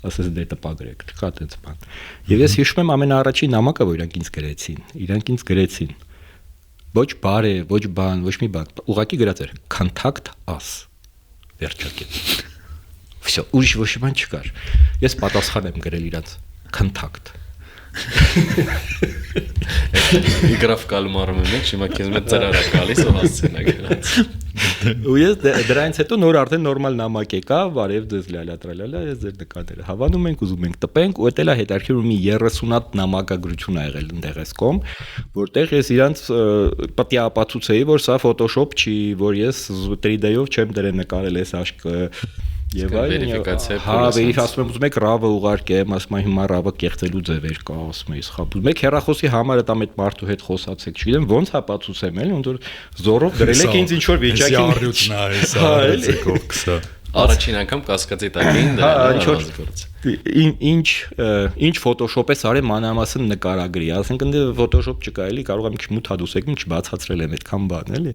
ասես դե տպագրեք, չկա այդպես բան։ Եվ ես հիշում եմ ամենաառաջին նամակը, որ իրանք ինձ գրեցին։ Ոչ բարե, ոչ բան, ոչ մի բան, ուղակի գրած էր contact us։ Վերջակետ։ Всё, ուրիշ ոչ մի բան չկար։ Ես պատասխան եմ գրել իրանց contact։ Գրաֆիկալ մարմինը մեջ հիմա քեզ մեծ ծրար է գալիս ու հասցնա գրած։ Ու ես դրանից հետո նոր արդեն նորմալ նամակ եկա, բարև ձեզ լալա տրալալա, ես ձեր նկարները հավանում ենք, ուզում ենք տպենք, ու դա էլ է հետաքրքիր մի 30 հատ նամակագրություն ա եղել այնտեղ էսկոմ, որտեղ ես իրանց պետք է ապացուցեի, որ սա Photoshop չի, որ ես 3D-ով չեմ դրել նկարել այս աշկը։ Եվ այլն, ասում եմ, ուզում եք RAW-ը ուղարկեմ, ասում եմ հիմա RAW-ը կեղծելու ձևեր կա, ասում եմ, խապ։ Մեկ հեռախոսի համարը տամ այդ մարդու հետ խոսացեք, չգիտեմ, ոնց հա պատուսեմ էլ, ոնց որ զորով դրել եք ինձ ինչ որ վիճակի առյուծն է, հեսա եկող կսա։ Առաջին անգամ կասկածի տակ էին դրա ինչ Photoshop-ը սարե մանրամասն նկարագրի, ասենք ընդ Photoshop չկա էլի, կարող եմ քիչ մութ հադուսեք, չբացացրել եմ այդքան բան էլի։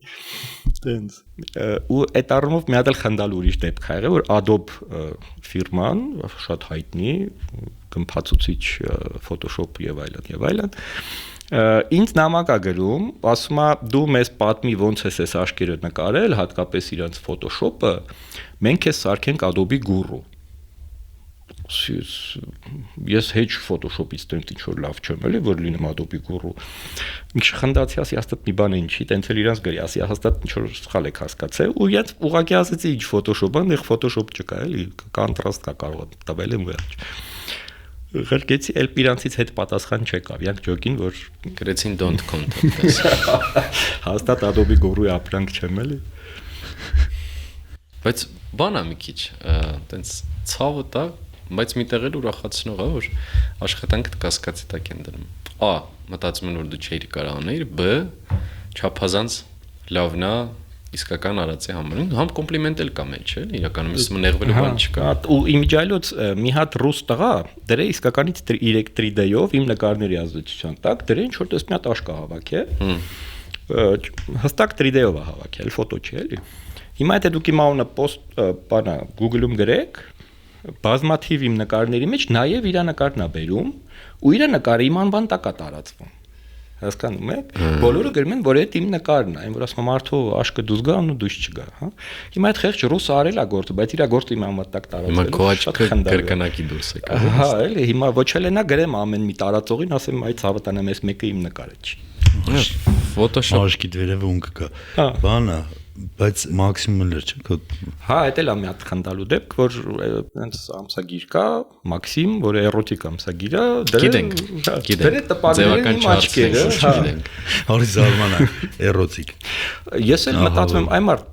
Տենց ու այդ առումով մի հատ էլ խնդալ ուրիշ դեպք ա եղել, որ Adobe ֆիրման, շատ հայտնի, գմփացուցիչ Photoshop եւ այլն, ինձ նամակ ա գրում, ասում է դու մեզ պատմի ոնց ես այս աշկերը նկարել, հատկապես իրանց Photoshop-ը, մենք ես սարքենք Adobe Guru։ Ես հեչ Photoshop-ից տենց ինչ որ լավ չեմ էլի, որ լինեմ Adobe Guru։ Ինչ խնդացի, ասի հաստատ մի բան ինչի, տենց էլ իրանց գրի, ասի հաստատ ինչ որ սխալ եք հասկացել, ու ես ուղղակի ասեցի ինչ Photoshop-ը, այնտեղ Photoshop չկա էլի, կոնտրաստ կա կարող տվել եմ վերջ։ Ղրկեցի էլ իրանցից հետ պատասխան չեկավ, յանք ջոկին, որ գրեցին don't contact us։ Հաստատ Adobe Guru-ի ապրանք չեմ էլի։ Բայց բան է մի քիչ, տենց ցավը տա, բայց միտեղ էլ ուրախացնող է, որ աշխատանքդ կասկածի տակ են դնում։ A. Մտածում են, որ դու չէիր կարող անել, B. Չափազանց լավն է իսկական արածի համար։ Համ կոմպլիմենտ էլ կամ էլ չէ, իրականում ես նեղվելու բան չկա։ Ու իմիջայլոց մի հատ ռուս տղա դրե իսկականից 3D-ով իմ նկարների ազդեցության տակ դրե ինչ որ տես մի հատ աշկա հավաքել։ Հստակ 3D-ով է հավաքել, ֆոտո չի էլի։ Հիմա եթե դուք իմ անունը post բանա Google-ում գրեք, բազմաթիվ իմ նկարների մեջ նաև իր նկարն է բերում ու իր նկարը իմ անվան տակ է տարածվում։ հասկանում եք, բոլորը գրում են, որ այդ իմ նկարն է, այն որ ասում մարդու աշկը դուրս գա, ու դուրս չգա, հա։ Հիմա այդ խեղճ ռուսը արել է գործը, բայց իր գործը իմ համատակ տարածել։ Հիմա քո աչքը կրկնակի դուրս է գա։ Հա, էլի, հիմա ոչ էլ նա գրեմ ամեն մի տարածողին, ասեմ, այդ հավատանամ, այս մեկը իմ նկարը չի։ Photoshop Աշկի դերևը ունք կա։ Բանա, բայց մաքսիմում լեր չէ։ Հա, այդ էլ է մի հատ խնդալու դեպք, որ այնց ամսագիր կա, Մաքսիմ, որ էրոտիկ ամսագիր է, գիտենք։ դերը տպագրել իմ աչքերը, հա։ Արի զարմանանք, էրոտիկ։ Ես էլ մտածում եմ, այ մարդ,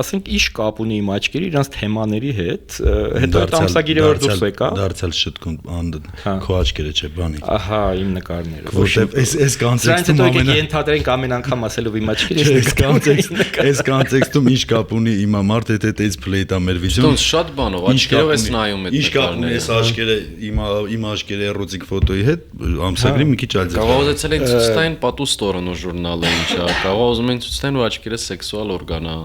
ասենք իշ կապ ունի իմ աչքերի իրանց թեմաների հետ, հետո այդ ամսագիրը որ դուրս եկա, դարձյալ շտկուն քո աչքերը չէ բանի։ Ահա, իմ նկարները։ Որտեվ այս կոնտեքստում ամենա ենթադրենք ամեն անգամ ասելով իմ աչքերը այս կոնտեքստում ինչ կապ ունի իմ մարդ հետ այս plate-ը մեր վիդեոն։ Դոնց շատ բանով աչքերով էս նայում այդ Ինչ կապ ունի այս աչքերը իմ աչքերը էրոտիկ ֆոտոյի հետ ամսագրի մի քիչ այլ ձև։ Կարող ուզեցել են ցույց տային պատու ստորն ու ժուրնալը ինչա, կարող ուզում են ցույց տային ու աչքերը սեքսուալ օրգան է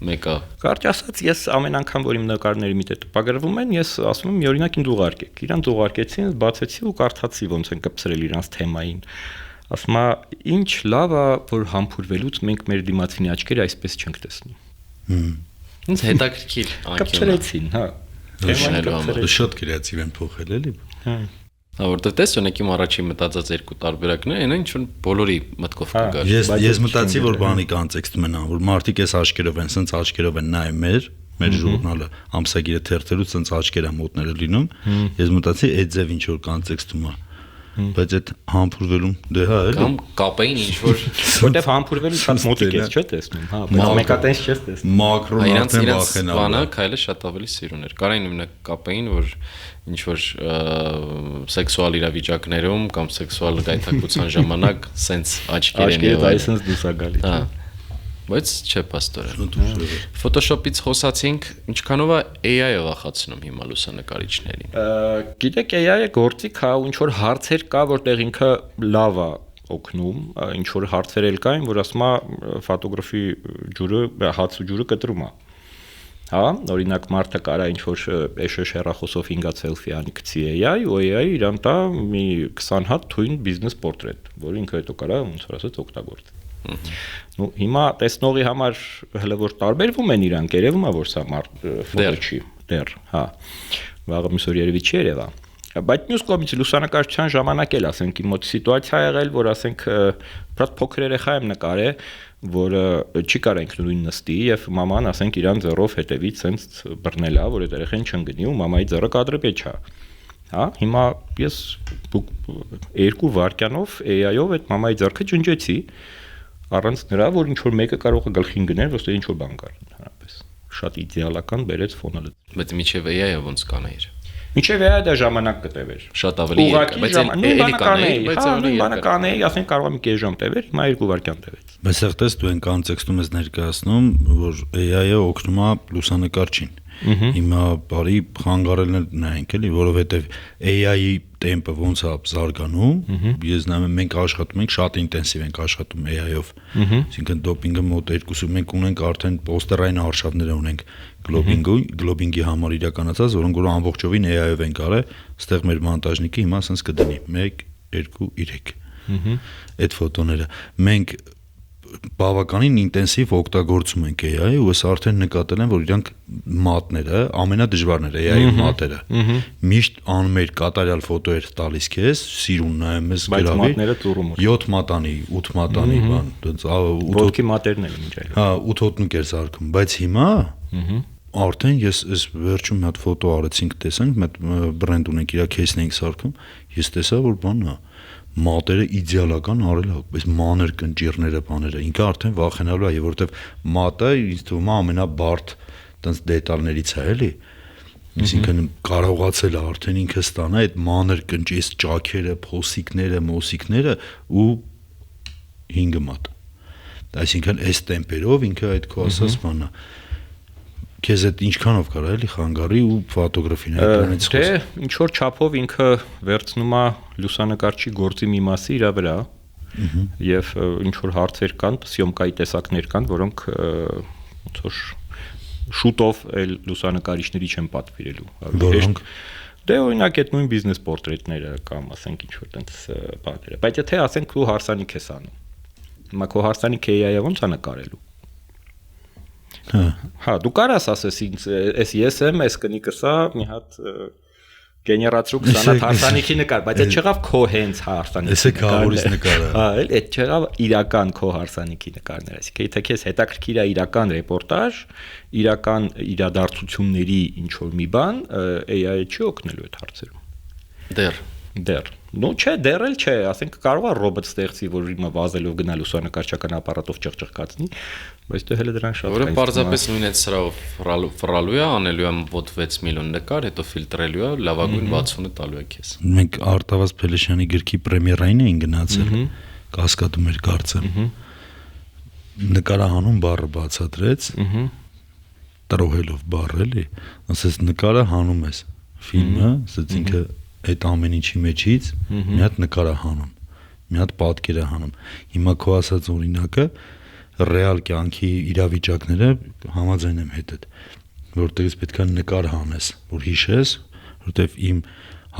մեկը։ Կարճ ասած, ես ամեն անգամ որ իմ նկարների մի տեղ տպագրվում են, ես ասում եմ մի օրինակ ինձ ուղարկեք։ Իրանց ուղարկեցին, բացեցի ու կարդացի ոնց են կպցրել իրանց թեմային։ Ասում եմ, ինչ լավ է, որ համբուրվելուց մենք մեր դիմացինի աչքերը այսպես չենք տեսնում։ Ինձ հետաքրքիր անկյուն։ Կպցրեցին, հա։ Շատ կրեատիվ են փոխել էլի։ Հա։ Հա, որտեվ տես ունեք իմ առաջին մտածած երկու տարբերակները, այն ինչ որ բոլորի մտքով կգար։ Ես մտածի որ բանի կոնտեքստում են, որ մարդիկ էս աչքերով են, սենց աչքերով են նայում մեր ժուրնալը, ամսագիրը թերթերուց սենց աչքերը մոտները լինում։ Ես մտածի այդ ձև ինչ որ կոնտեքստում է։ Բայց այդ համբուրվելում դե հա էլի։ Կամ կապային ինչ որ որտեվ համբուրվելը շատ մոտիկ է, չէ՞ տեսնում, հա, բայց մեկատենս չես տեսնում։ Մակրոն արդեն վախենա։ Բանը քայլը շատ ավելի սիրուն էր։ Կարային նույնը կապային, որ ինչ որ սեքսուալ իրավիճակներում կամ սեքսուալ գայթակղության ժամանակ սենց աչքերեն եւ այսպես դուս է գալի։ Հա։ Բայց չէ, պաստորեն։ Photoshop-ից խոսացինք, ինչքանով է AI-ը վախացնում հիմա լուսանկարիչներին։ Գիտեք, AI-ը գործիք է, ինչ որ հարցեր կա, որտեղ ինքը լավ է օգնում, ինչ որ հարցեր էլ կային, որ ասում է ֆոտոգրաֆի ջուրը, հացու ջուրը կտրում է։ Հա, օրինակ մարդը կարա ինչ որ էշեշ հեռախոսով 5 սելֆի անի գցի AI, ու AI իրան տա մի 20 հատ թույն բիզնես պորտրետ, որ ինքը հետո կարա ոնց որ ասած օգտագործի։ Ну հիմա տեսնողի համար հələ որ տարբերվում են իրանք, երևում է որ սա ֆոտո չի դեռ, հա։ Վաղը միսօր երևի չի երևա։ Բայց մյուս կողմից լուսանկարչության ժամանակ էլ ասենք իմ մոտ սիտուացիա եղել, որ ասենք շատ փոքր երեխա եմ նկարել, որը չի կարող ինքնուրույն նստի եւ մաման ասենք իրան ձեռով հետևից սենց բռնել է, որ այդ երեխան չընկնի ու մամայի ձեռը կադրը պետք է։ Հա, հիմա ես 2 վայրկյանով AI-ով այդ մամայի ձեռքը ջնջեցի առանց նրա, որ ինչ որ մեկը կարող է գլխին գնել, ոստե ինչ որ բան կար ընդհանրապես։ Շատ իդեալական բերեց ֆոնը։ Բայց միջև AI-ը ոնց կանեիր։ Միջև AI դա ժամանակ կտևեր։ Շատ ավելի երկար, բայց էլի կանեիր, բայց ավելի բանը կանեի, ասենք կարող է մի կես ժամ տևեր, հիմա 2 վայրկյան տևեց։ Բայց այդտես դու այն կոնտեքստում ես ներկայացնում, որ AI-ը օգնում է լուսանկարչին։ Հիմա բարի խանգարելն էլ նայենք էլի, որովհետև AI-ի տեմպը ոնց է զարգանում, ես նայում եմ մենք աշխատում ենք, շատ ինտենսիվ ենք աշխատում AI-ով։ Այսինքն դոպինգը մոտ 2 մենք ունենք արդեն պոստերային արշավներ ունենք գլոբինգի համար իրականացած, որոնք որ ամբողջովին AI-ով են կարել, այստեղ մեր մոնտաժնիկը հիմա ասենց կդնի 1 2 3 այդ ֆոտոները։ Մենք բավականին ինտենսիվ օգտագործում ենք AI-ը ու ես արդեն նկատել եմ, որ իրանք մատները ամենադժվարն է AI-ի մատերը։ Միշտ անում էր կատարյալ ֆոտոեր տալիս քեզ, սիրուն նայում ես գրավի։ Բայց մատները ծուրում էր։ 7 մատանի, 8 մատանի, բան, դից ոտքի մատերն են ինչ այլ։ Հա, 8 հոտնուկ էր զարկում, բայց հիմա արդեն ես այս վերջում մի հատ ֆոտո արեցինք, տեսանք, մի հատ բրենդ ունենք, իր քեյսն ենք սարքում, ես տեսա, որ բանն է մատերը իդեալական արել է, բայց մանր կնճիռները բաները ինքը արդեն վախենալու է, որովհետև մատը ինձ թվում է ամենաբարդ տենց դետալներից է, էլի։ Այսինքն կարողացել է արդեն ինքը ստանա այդ մանր կնճիս ճաքերը, փոսիկները, մոսիկները ու 5 մատ։ Այսինքն այս տեմպերով ինքը այդ քո ասած բանը քեզ այդ ինչքանով կարա էլի խանգարի ու ֆոտոգրաֆին այդտեղից խոս։ Դե ինչ որ չափով ինքը վերցնում է լուսանկարչի գործի մի մասը իր վրա եւ ինչ որ հարցեր կան, սյոմկայի տեսակներ կան, որոնք ոնց որ շուտով էլ լուսանկարիչների չեն պատվիրելու։ Որոնք Դե օրինակ այդ նույն բիզնես պորտրետները կամ ասենք ինչ որ տենց բաները, բայց եթե ասենք քո հարսանիք ես անում, հիմա քո հարսանիքը AI-ը ո՞նց է նկարելու։ Հա, դու կարաս ասես ինձ, ես եմ, այս կնիկս է, մի հատ գեներացրու 20 հարսանիքի նկար, բայց այդ չեղավ քո հենց հարսանիքի։ Էսե քավորից նկարը։ Հա, այդ չեղավ իրական քո հարսանիքի նկարները, այսինքն եթե քեզ հետաքրքիր է իրական ռեպորտաժ, իրական իրադարձությունների ինչ որ մի բան, AI-ը չի օգնելու այդ հարցերում։ Դեռ։ Ну չէ, դեռ էլ չէ, ասենք կարող է ռոբոտ ստեղծի, որ հիմա վազելով գնա լուսանկարչական ապարատով ճղճղկացնի, բայց դե հələ դրան շատ որը պարզապես նույն այդ սրահով ֆռալու է, անելու է մոտ 6 միլիոն նկար, հետո ֆիլտրելու է, լավագույն 60-ը տալու է քեզ։ Մենք Արտավազ Փելեշյանի գրքի պրեմիերային էին գնացել, կասկադում էր կարծեմ։ Նկարահանում բառը բացատրեց, տրոհելով բառը էլի, ասես նկարը հանում ես, ֆիլմը, ասես ինքը այդ ամեն ինչի մեջից մի հատ նկար է հանում, մի հատ պատկեր է հանում։ Հիմա քո ասած օրինակը ռեալ կյանքի իրավիճակները համաձայն եմ հետդ, որտեղից պետք է նկար հանես, որ հիշես, որտեվ իմ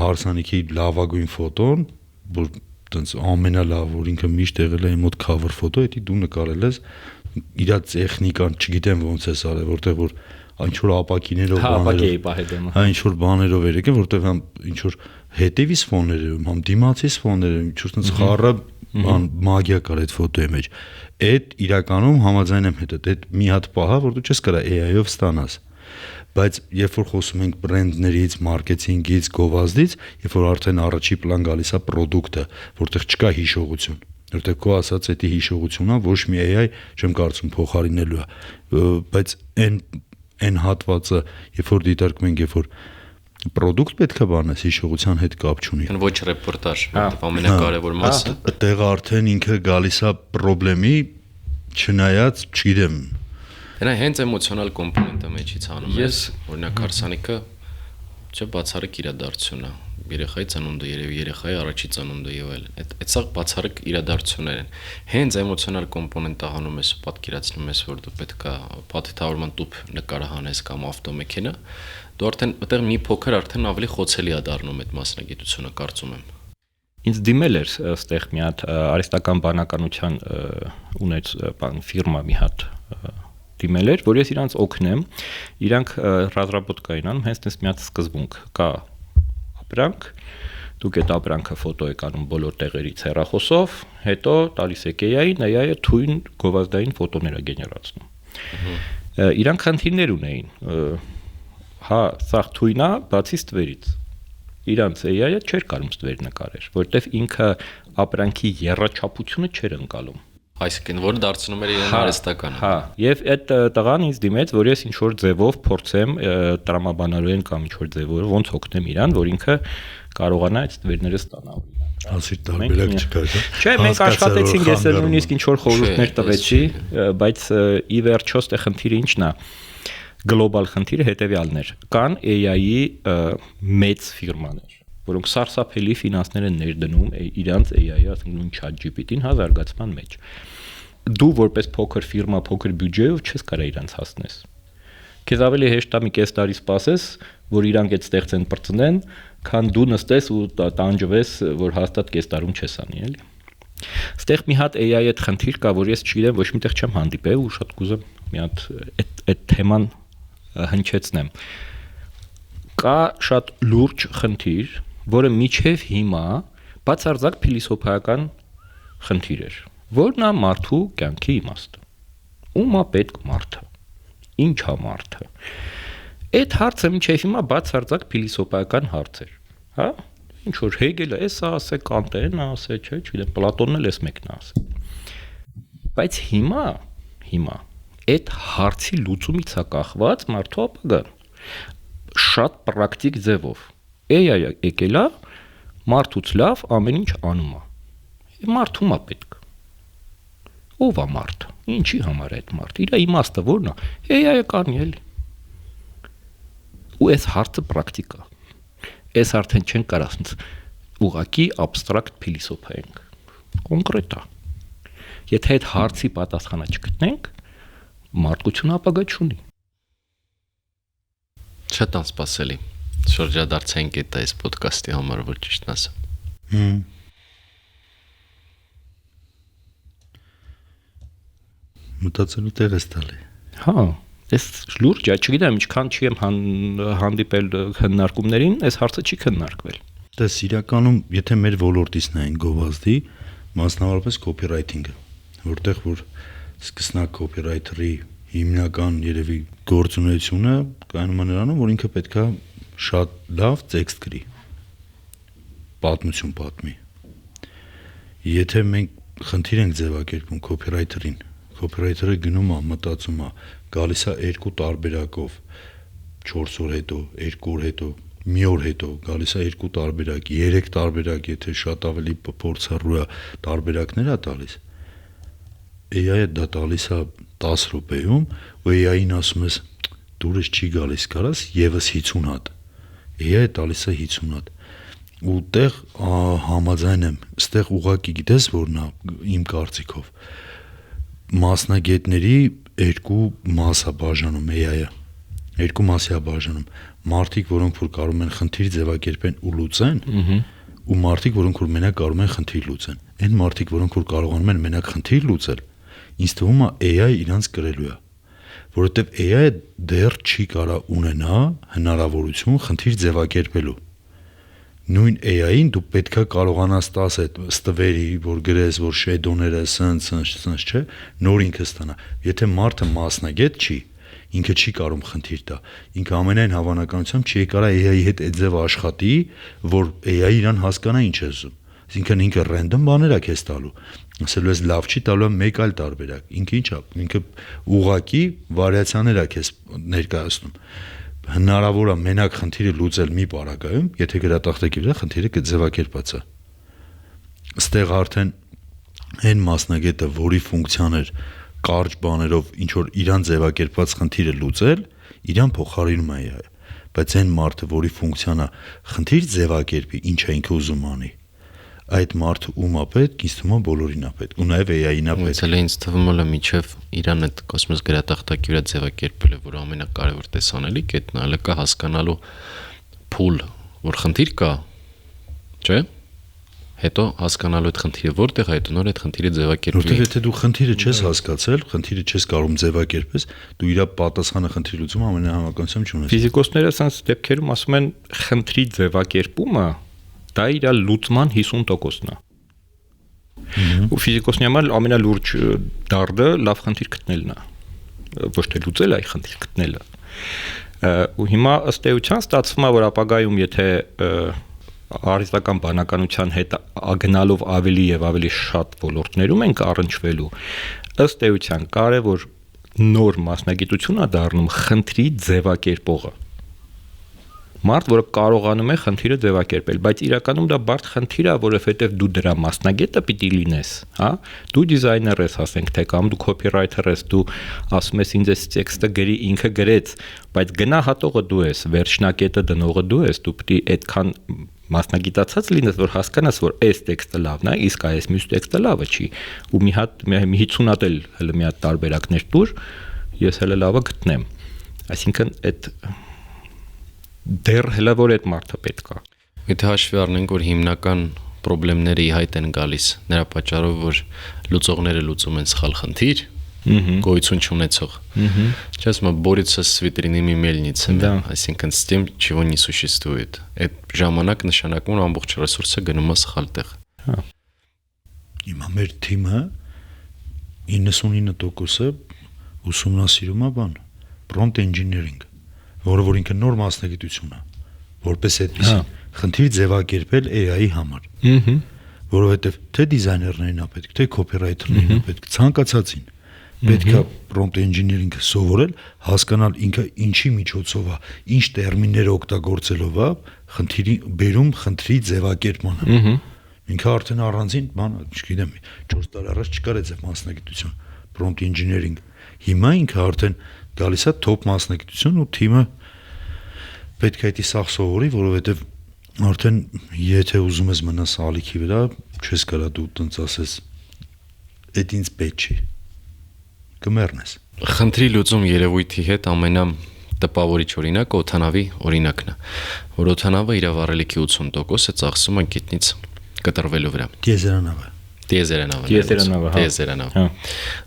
հարսանիքի լավագույն ֆոտոն, որ տենց ամենալավ, որ ինքը միշտ եղել է իմ մոտ cover ֆոտո, դա դու նկարել ես իր տեխնիկան, չգիտեմ ոնց է արել, որտեղ որ ինչ որ ապակիներով ինչ որ բաներով էր եկել, որտեղ համ ինչ որ հետևից ֆոնները, համ դիմացից ֆոնները, ինչ որ տենց խառը մագիա կար այդ ֆոտոյի մեջ։ Այդ իրականում համաձայն եմ հետդ, այդ մի հատ պահա, որ դու չես կարա AI-ով ստանաս։ Բայց երբ որ խոսում ենք բրենդներից, մարքեթինգից, գովազդից, երբ որ արդեն առաջի պլան գալիս է պրոդուկտը, որտեղ չկա հիշողություն, որտեղ քո ասած այդ հիշողությունը ոչ մի AI չեմ կարծում փոխարինելու է, բայց այն հատվածը, երբ որ դիտարկում ենք, երբ որ պրոդուկտ պետք է բանես, հիշողության հետ կապ չունի։ Ոչ ռեպորտաժ, որտեղ ամենակարևոր մասը։ Այդտեղ արդեն ինքը գալիս է խնդրի, չնայած, չգիտեմ։ Դրա հենց էմոցիոնալ կոմպոնենտը մեջից անում ես, օրինակ հարսանիքը չէ բացառիկ իրադարձություն է։ Երեխայի ծնունդը, երևի երեխայի առաջի ծնունդը եւ այլն։ Այդ սա բացառիկ իրադարձություններ են։ Հենց էմոցիոնալ կոմպոնենտը անում ես, պատկերացնում ես, որ դու պետք է փաթեթավորման տուփ նկարը հանես կամ ավտոմեքենա, դու արդեն այդտեղ մի փոքր արդեն ավելի խոցելի է դառնում այդ մասնագիտությունը, կարծում եմ։ Ինձ դիմել էր այստեղ մի հատ արհեստական բանականության ունեց բան ֆիրմա մի հատ դիմել էր, որ ես իրանց օգնեմ, իրանք ռազրաբոտկային անում, հենց այս մի հատ սկզբունք կա ապրանք, դուք այդ ապրանքը ֆոտո եք անում բոլոր տեղերից հեռախոսով, հետո տալիս եք AI-ին, AI-ը թույն գովազդային ֆոտոներ է գեներացնում։ Իրանք խնդիրներ ունեին, հա, սա թույն է, բացի ստվերից։ Իրանց AI-ը չէր կարող ստվեր նկարել, որովհետև ինքը ապրանքի եռաչափությունը չէր ընկալում։ Այսինքն որ դարձնում էր իրեն արհեստական։ Հա, եւ այդ տղան ինձ դիմեց, որ ես ինչ որ ձևով փորձեմ տրամաբանորեն կամ ինչ որ ձևով ոնց օգնեմ իրան, որ ինքը կարողանա այդ ստվերները ստանալ։ Ասի տարբերակ չկա, չէ՞։ Մենք աշխատեցինք, ես նույնիսկ ինչ որ խորհուրդներ տվեցի, բայց ի վերջո ստե խնդիրը ինչն է։ Գլոբալ խնդիրը հետեւյալն էր։ Կան AI-ի մեծ ֆիրմաներ, որոնք սարսափելի ֆինանսներ են ներդնում իրանց AI-ը, ասենք նույն ChatGPT-ին զարգացման մեջ։ Դու որպես փոքր ֆիրմա, փոքր բյուջեով չես կարող իրանց հասնես։ Քեզ ավելի հեշտ է մի կես տարի սպասես, որ իրանք այդ ստեղծեն բրծնեն, քան դու նստես ու տանջվես, որ հաստատ կես տարում չես անի, էլի։ Ստեղ մի հատ AI այդ խնդիր կա, որ ես չգիտեմ, ոչ միտեղ չեմ հանդիպել ու շատ կուզեմ մի հատ այդ թեման հնչեցնեմ։ Կա շատ լուրջ խնդիր, որը միջև հիմա բացարձակ փիլիսոփայական խնդիր էր, որն է մարդու կյանքի իմաստը։ Ում է պետք մարդը։ Ինչ է մարդը։ Այդ հարցը միջև հիմա բացարձակ փիլիսոփայական հարց էր, հա։ Ինչ որ Հեգելը էսա ասե, Կանտեն ասե, չէ, չգիտեմ, Պլատոնն էլ էս մեկն ասե։ Բայց հիմա այդ հարցի լուծումից է կախված մարդու ապագան։ Շատ պրակտիկ ձևով։ AI-ը եկել է, մարդուց լավ ամեն ինչ անում է։ Մարդու մա պետք։ Ո՞վ է մարդը։ Ինչի համար է այդ մարդը։ Իր իմաստը ո՞րն է։ AI-ը կանի էլի։ Ու այս հարցը պրակտիկ է։ Այս արդեն չեն կարող ասենց ուղղակի абստրակտ փիլիսոփայենք։ Կոնկրետ է։ Եթե այդ հարցի պատասխանը չգտնենք, մարդկությունը ապագա չունի։ Շատ անսպասելի։ շրջադարձային կետ է այս ոդկասթի համար, որ ճիշտն ասեմ։ Մտածելու տեղ ես տալի։ Հա, ես լուրջ է, չգիտեմ, ինչքան չի եմ հանդիպել քննարկումներին, այս հարցը չի քննարկվել։ Դες իրականում, եթե մեր ոլորտից նայենք գովազդի, մասնավորապես copywriting-ը, որտեղ որ սկսնակ copywriter-ի հիմնական երևի գործունեությունը կայանում է նրանում, որ ինքը պետքա շատ լավ տեքստ գրի, պատմություն պատմի։ Եթե մենք խնդիր ենք ձևակերպում copywriter-ին, copywriter-ը գնում է, մտածում է, գալիս է երկու տարբերակով, 4 օր հետո, 2 օր հետո, մի օր հետո, գալիս է երկու տարբերակ, 3 տարբերակ, եթե շատ ավելի փորձառու է, տարբերակներ է տալիս։ AI-ը դա տալիս է 10 րոպեում, ու AI-ին ասում ես, դուրս չի գալիս, կարաս եւս 50 հատ։ AI-ը տալիս է 50 հատ։ Ու տեղ համաձայն եմ, ստեղ ուղակի գիտես որն է իմ կարծիքով։ Մասնագետների երկու մաս է բաժանում AI-ը։ Երկու մասի է բաժանում։ Մարդիկ, որոնք որ կարող են խնդիր ձևակերպեն ու լուծեն, ու մարդիկ, որոնք որ մենակ կարող են խնդիր լուծեն։ Այն մարդիկ, որոնք որ կարողանում են մենակ խնդիր լուծել, ինձ թվում է AI իրանց կրելու է, որովհետև AI-ը դեռ չի կարա ունենա հնարավորություն խնդիր ձևակերպելու։ Նույն AI-ին դու պետքա կարողանաս տաս այդ ստվերի, որ գրես, որ շեդոները սենց չէ, նոր ինքը ստանա։ Եթե մարդը մասնագետ չի, ինքը չի կարող խնդիր տա։ Ինքը ամենայն հավանականությամբ չի կարա AI-ի հետ այդ ձև աշխատի, որ AI իրան հասկանա ինչ է ուզում։ Այսինքն ինքը random բաներ է քեզ տալու։ Ասելու ես լավ չի տալու մեկ այլ տարբերակ։ Ինքը ի՞նչ է, ինքը ուղակի վարիացիաներ է քեզ ներկայացնում։ Հնարավոր է մենակ խնդիրը լուծել մի պարագայում, եթե գրատախտակի վրա խնդիրը կձևակերպած է։ Ստեղ արդեն այն մասնագետը, որի ֆունկցիան էր կարճ բաներով ինչ որ իրան ձևակերպած խնդիրը լուծել, իրան փոխարինում է AI-ը։ Բայց այն մարդը, որի ֆունկցիան է խնդիր ձևակերպի, ինչ է ինքը ուզում անի, այդ մարդը ում է պետք, ինձ թվում է բոլորին է պետք, ու նաև AI-ին է պետք։ Ինձ թվում է միջև իրան այդ կոսմոս գրատախտակի վրա ձևակերպելը, որ ամենակարևոր տեսանելի կետն է, կա հասկանալու փուլ, որ խնդիր կա, չէ՞։ Հետո հասկանալու այդ խնդիրը որտեղ է, հետո նոր այդ խնդիրը ձևակերպի։ Որտեղ եթե դու խնդիրը չես հասկացել, խնդիրը չես կարող ձևակերպես, դու իր պատասխանը խնդրի լուծումը ամենահավանականությամբ չունես։ Ֆիզիկոսները ասած դեպքերում ասում են խնդրի ձևակերպումը դա իր լուծման 50%-ն է։ Ու ֆիզիկոսների համար ամենալուրջ դարդը լավ խնդիր գտնելն է։ Ոչ թե լուծել, այլ խնդիր գտնելը։ Ու հիմա ըստ էության ստացվում է, որ ապագայում եթե արհեստական բանականության հետ գնալով ավելի եւ ավելի շատ ոլորտներում ենք առնչվելու, ըստ էության կարևոր նոր մասնագիտություն է դառնում խնդրի ձևակերպողը։ Մարդ, որը կարողանում է խնդիրը ձևակերպել, բայց իրականում դա բարդ խնդիր է, որովհետև դու դրա մասնագետը պիտի լինես, հա? Դու դիզայներ ես, ասենք, թե կամ դու copywriter ես, դու ասում ես ինձ այս տեքստը գրի, ինքը գրեց, բայց գնահատողը դու ես, վերջնակետը դնողը դու ես, դու պիտի այդքան մասնագիտացած լինես, որ հասկանաս, որ այս տեքստը լավն է, իսկ այս մյուս տեքստը լավը չի, ու մի 50 հատ էլ հələ մի հատ տարբերակներ տուր, ես հələ լավը գտնեմ։ Այսինքն այդ դեռ հələ որ այդ մարդը պետք է։ Եթե հաշվի առնենք, որ հիմնական խնդիրները ի հայտ են գալիս, նրա պատճառով, որ լուծողները լուծում են սխալ խնդիր, գոյություն չունեցող։ Сейчас мы борются с ветряными мельницами, այսինքն с тем, чего не существует։ Այդ ժամանակ նշանակում է ամբողջ ռեսուրսը գնում է սխալ տեղ։ Հա։ Հիմա մեր թիմը 99%-ը ուսումնասիրում է բան, prompt engineering, որը որ ինքը նոր մասնագիտություն է, որպես այդպես խնդիր ձևակերպել AI-ի համար։ Որովհետև թե դիզայներներին է պետք, թե copywriter-ներին է պետք, ցանկացածին պետք է prompt engineering-ը սովորել, հասկանալ ինքը ինչի միջոցով է, ինչ տերմիններ օգտագործելով է խնդիրի բերում խնդրի ձևակերպմանը։ Ինքը արդեն առանձին բան, չգիտեմ, 4 տարի առաջ չկար այդ մասնագիտություն, prompt engineering։ Հիմա ինքը արդեն գալիս է top մասնագիտություն ու թիմը պետք է դա սաղ սովորի, որովհետև արդեն եթե ուզում ես մնաս ալիքի վրա, չես կարա դու տենց ասես, այդ ինձ պետք չի։ Կմեռնես։ Խնդրի լուծում երևույթի հետ տպավորիչ օրինակը օթանավի օրինակն է, որ օթանավը իր վառելիքի 80% ծախսում է գետնից կտրվելու վրա։ Տիեզերանավը,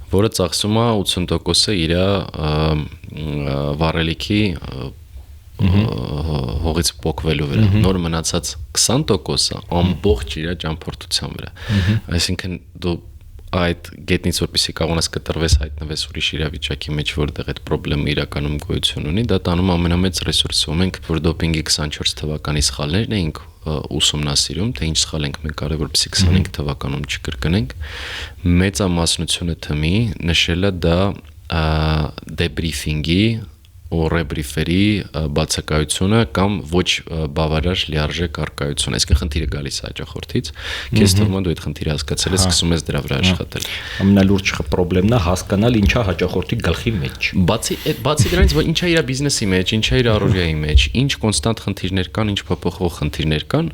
որը ծախսում է 80% իր վառելիքի հողից փոկվելու վրա։ Նոր մնացած 20%-ը ամբողջ իր ճամփորդության վրա։ Այսինքն դու այդ գետնից որպեսի կարողանաս կտրվես հայտնվես ուրիշ իրավիճակի մեջ, որտեղ այդ խնդրեմը իրականում գոյություն ունի, դա տանում ամենամեծ ռեսուրսը։ Մենք որ դոպինգի 24 թվականի սխալներն էինք ուսումնասիրում, թե ինչ սխալ ենք մենք արել, որպեսի 25 թվականում չկրկնենք, մեծամասնությունը թմի նշելը դա դեբրիֆինգի ու ռեբրիֆերի բացակայությունը կամ ոչ բավարար լիարժեք արկայություն, այսինքն խնդիրը գալիս է հաճախորդից, քեզ թվում է դու այդ խնդիրը հասկացել ես, սկսում ես դրա վրա աշխատել։ Ամենալուրջ խնդիրն է հասկանալ ինչա հաճախորդի գլխի մեջ։ Բացի դրանից, որ ինչա իր բիզնեսի մեջ, ինչա իր առօրյայի մեջ, ինչ կոնստանտ խնդիրներ կան, ինչ փոփոխող խնդիրներ կան,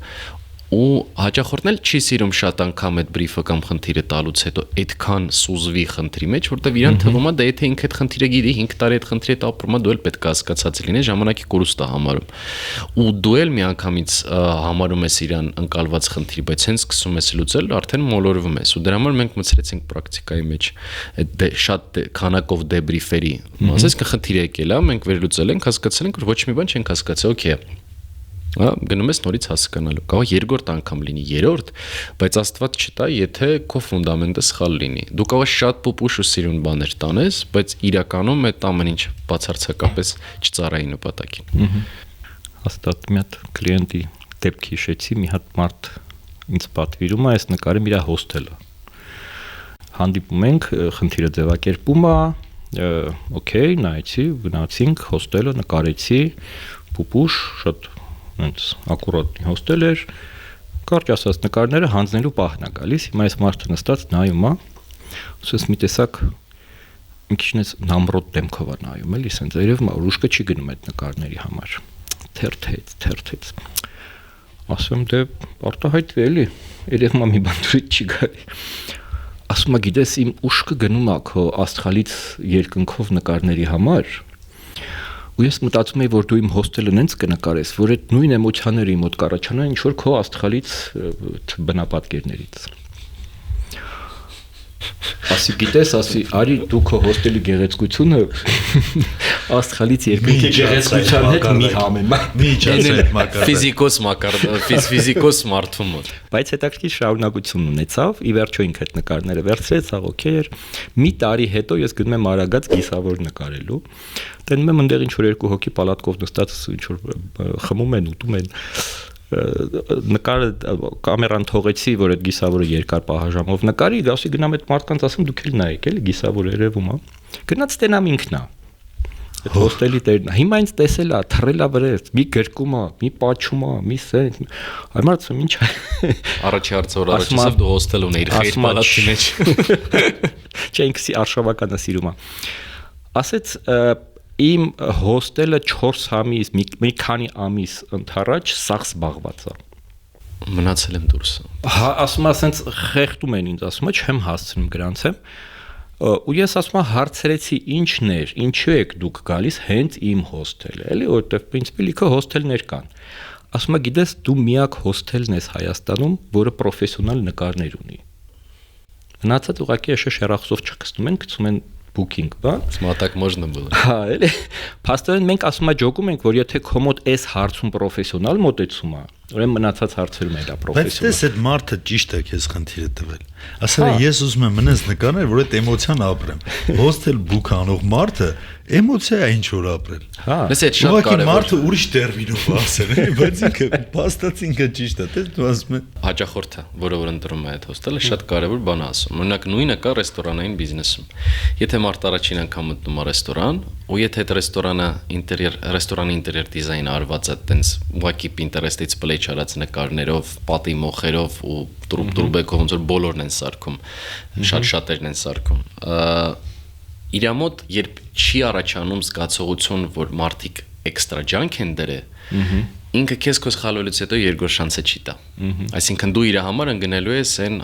ու հաճախորդն էլ չի սիրում շատ անգամ այդ բրիֆը կամ խնդիրը տալուց հետո այդքան սուզվի խնդրի մեջ, որտեղ իրան թվում է դա եթե ինքը այդ խնդիրը գիտի 5 տարի այդ խնդրի հետ ապրում է, դու էլ պետք է հասկացած լինես, ժամանակի կորուստ է համարում։ Ու դու էլ միանգամից համարում ես իրան ընկալված խնդիր, բայց հենց սկսում ես լուծել, արդեն մոլորվում ես։ Ու դրա համար մենք մտցրեցինք պրակտիկայի մեջ այդ շատ քանակով դեբրիֆերի, ասես խնդիր եկել է, մենք վերլուծել ենք, հասկացել ենք, որ ոչ մի բան չենք հասկացել, օքեյ։ Գնում ես նորից հասկանալու։ Կարող երկրորդ անգամ լինի, երրորդ, բայց Աստված չտա, եթե քո ֆունդամենտը սխալ լինի։ Դու կարող ես շատ պուպուշ ու սիրուն բաներ տանես, բայց իրականում այդ ամեն ինչ բացարձակապես չծառայի նպատակին։ Հաստատ մի հատ կլիենտի դեպք հիշեցի, մի հատ մարդ ինձ պատվիրում է, այս նկարում իր հոստելը։ Հանդիպում ենք, խնդիրը ձևակերպում է, օքեյ, նայեցի, գնացինք, հոստելը նկարեցի, պուպուշ, շատ այնց ակուրատ հոստել էր, կարճ ասած նկարները հանձնելու պահն է գալիս, հիմա այս մարդը նստած նայում է, ասես մի տեսակ մի քիչ էս նամրոտ դեմքով է նայում, էլի, ասենց երևում է, որ ուշքը չի գնում այդ նկարների համար, թերթեց, ասում դե արտահայտվի էլի, երևում է մի բան դուրս չի գալի, ասում է գիտես իմ ուշքը գնում է քո աստղալից երկնքով նկարների համար. Ու ես մտածում եի, որ դու իմ հոստելը նենց կնկարես, որ այդ նույն էմոցիաները իմ մոտ կառաջանան, ինչ որ քո աստղալից բնապատկերներից։ Ասի գիտես, արի դու քո հոստելի գեղեցկությունը աստղալից երկնքի գեղեցկության հետ մի համեմա։ Ֆիզիկոս մարդում։ Բայց հետաքրքիր շարունակություն ունեցավ, ի վերջո ինքը այդ նկարները վերցրեց, աղ օքեյ էր։ Մի տարի հետո ես գնում եմ Արագած գիսավոր նկարելու։ Տենում եմ այնտեղ ինչ որ երկու հոգի պալատկով նստած ինչ որ խմում են, ուտում են։ Նկարը կամերան թողեցի, որ այդ գիսավորը երկար պահաժամով նկարի, դասի գնամ այդ մարդկանց ասում դուք էլ նայեք, էլի գիսավորը երևում է։ Գնաց տենամ ինքն է։ Այդ հոստելի տերն է։ Հիմա ինձ տեսել է, թռել է վրես, մի գրկում է, մի պաչում է, մի սենց։ Այմարցում ինչ է։ Առաջի հարցը առաջացավ դու հոստել ունեիր խեյր պալատի մեջ։ Չէ, ինքսի արշավականը սիրում է։ Ասեց իմ հոստելը 4 ամիս, մի քանի ամիս ընթառաջ սաղ զբաղված է։ Մնացել եմ դուրս։ Հա, ասում է, ասենց խեղդում են ինձ, ասում է, չեմ հասցնում գրանց եմ։ Ու ես ասում եմ, հարցրեցի ինչն էր, ինչու եք դուք գալիս հենց իմ հոստելը, էլի, որտեղ պրինցիպի լիքը հոստելներ կան։ Ասում է, գիտես, դու միակ հոստելն ես Հայաստանում, որը պրոֆեսիոնալ նկարներ ունի։ Մնացած ուղղակի էշե շերախոսով չկստում են, գցում են booking, բան։ Смотак можно было։ Հա, էլի։ Փաստորեն մենք ասում եմ ջոկում ենք, որ եթե քո մոտ այս հարցում պրոֆեսիոնալ մոտեցում է, ուրեմն մնացած հարցերում էլ է պրոֆեսիոնալ։ Բայց դες այդ մարդը ճիշտ է քեզ խնդիրը տվել։ Ասել է ես ուզում եմ մնաս նկարներ, որ այդ էմոցիան ապրեմ։ Հոստել բուք անող մարդը էմոցիա է ինչ որ ապրել։ Հա։ Ես այդ շատ կարևոր։ Մարդը ուրիշ տերմինով ասել է, բայց ինքը փաստացի ինքը ճիշտ է, դες դու ասում ես։ Հաճախորդը, որը որ ընտրում է այդ հոստելը, շատ կարևոր բան ասում։ Օրինակ նույնը կա ռեստորանային բիզնեսում։ Եթե մարդ առաջին անգամ մտնում է ռեստորան, ու եթե այդ ռեստորանի ինտերիեր դիզայնը արված է տենց ուղղակի Pinterest-ից պլեյ չարած նկարներով, պատի մոխերով ու տրուբեկով ոնց որ բոլորն են սարքում, շատերն են սարքում։ Իր մոտ երբ չի առաջանում զգացողություն, որ մարդիկ էքստրա ջանք են դրել, ինքը քեզ քոս խալվելուց հետո երկրորդ շանսը չի տա։ Այսինքն դու իր համար ընկնելու ես այն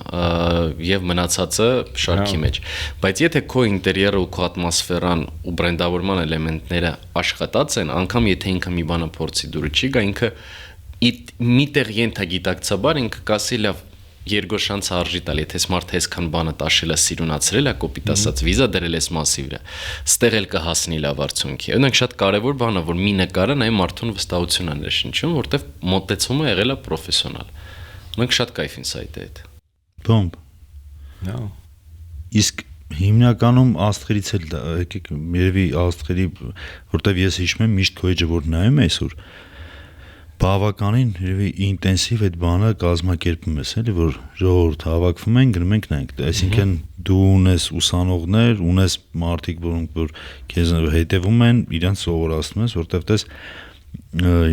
եւ մնացածը շարքի մեջ։ Բայց եթե քո ինտերիերը ու քո ատմոսֆերան ու բրենդավորման էլեմենտները աշխատած են, անգամ եթե ինքը մի բանը փորձի դուրս չի գա, ինքը միտեղ ենթագիտակցաբար ինքը կասի լավ երկրորդ շանսը արժի տալ, եթե մարդը այսքան բանը տաշել է, սիրունացրել է, կոպիտ ասած վիզա դրել է մասի վրա, ստեղ էլ կհասնի լավ արդյունքի։ Օրինակ շատ կարևոր բան է, որ մի նկարը նայ մարդուն վստահություն է ներշնչում, որտեվ մոտեցումը եղել է պրոֆեսիոնալ։ Օրինակ շատ կայֆ ինսայթ է այդ։ Բոմբ։ Հա։ Իսկ հիմնականում աստղերից էլ եկեք երևի աստղերի, որտեվ ես հիշում եմ միշտ քո էջը որ նայում այսօր բավականին երևի ինտենսիվ այդ բանը կազմակերպում ես, էլի որ ժողովուրդ հավաքվում են, գնում ենք նայենք, այսինքն դու ունես ուսանողներ, ունես մարդիկ, որոնք որ քեզ հետևում են, իրանց սովորացնում ես, որտեվ տես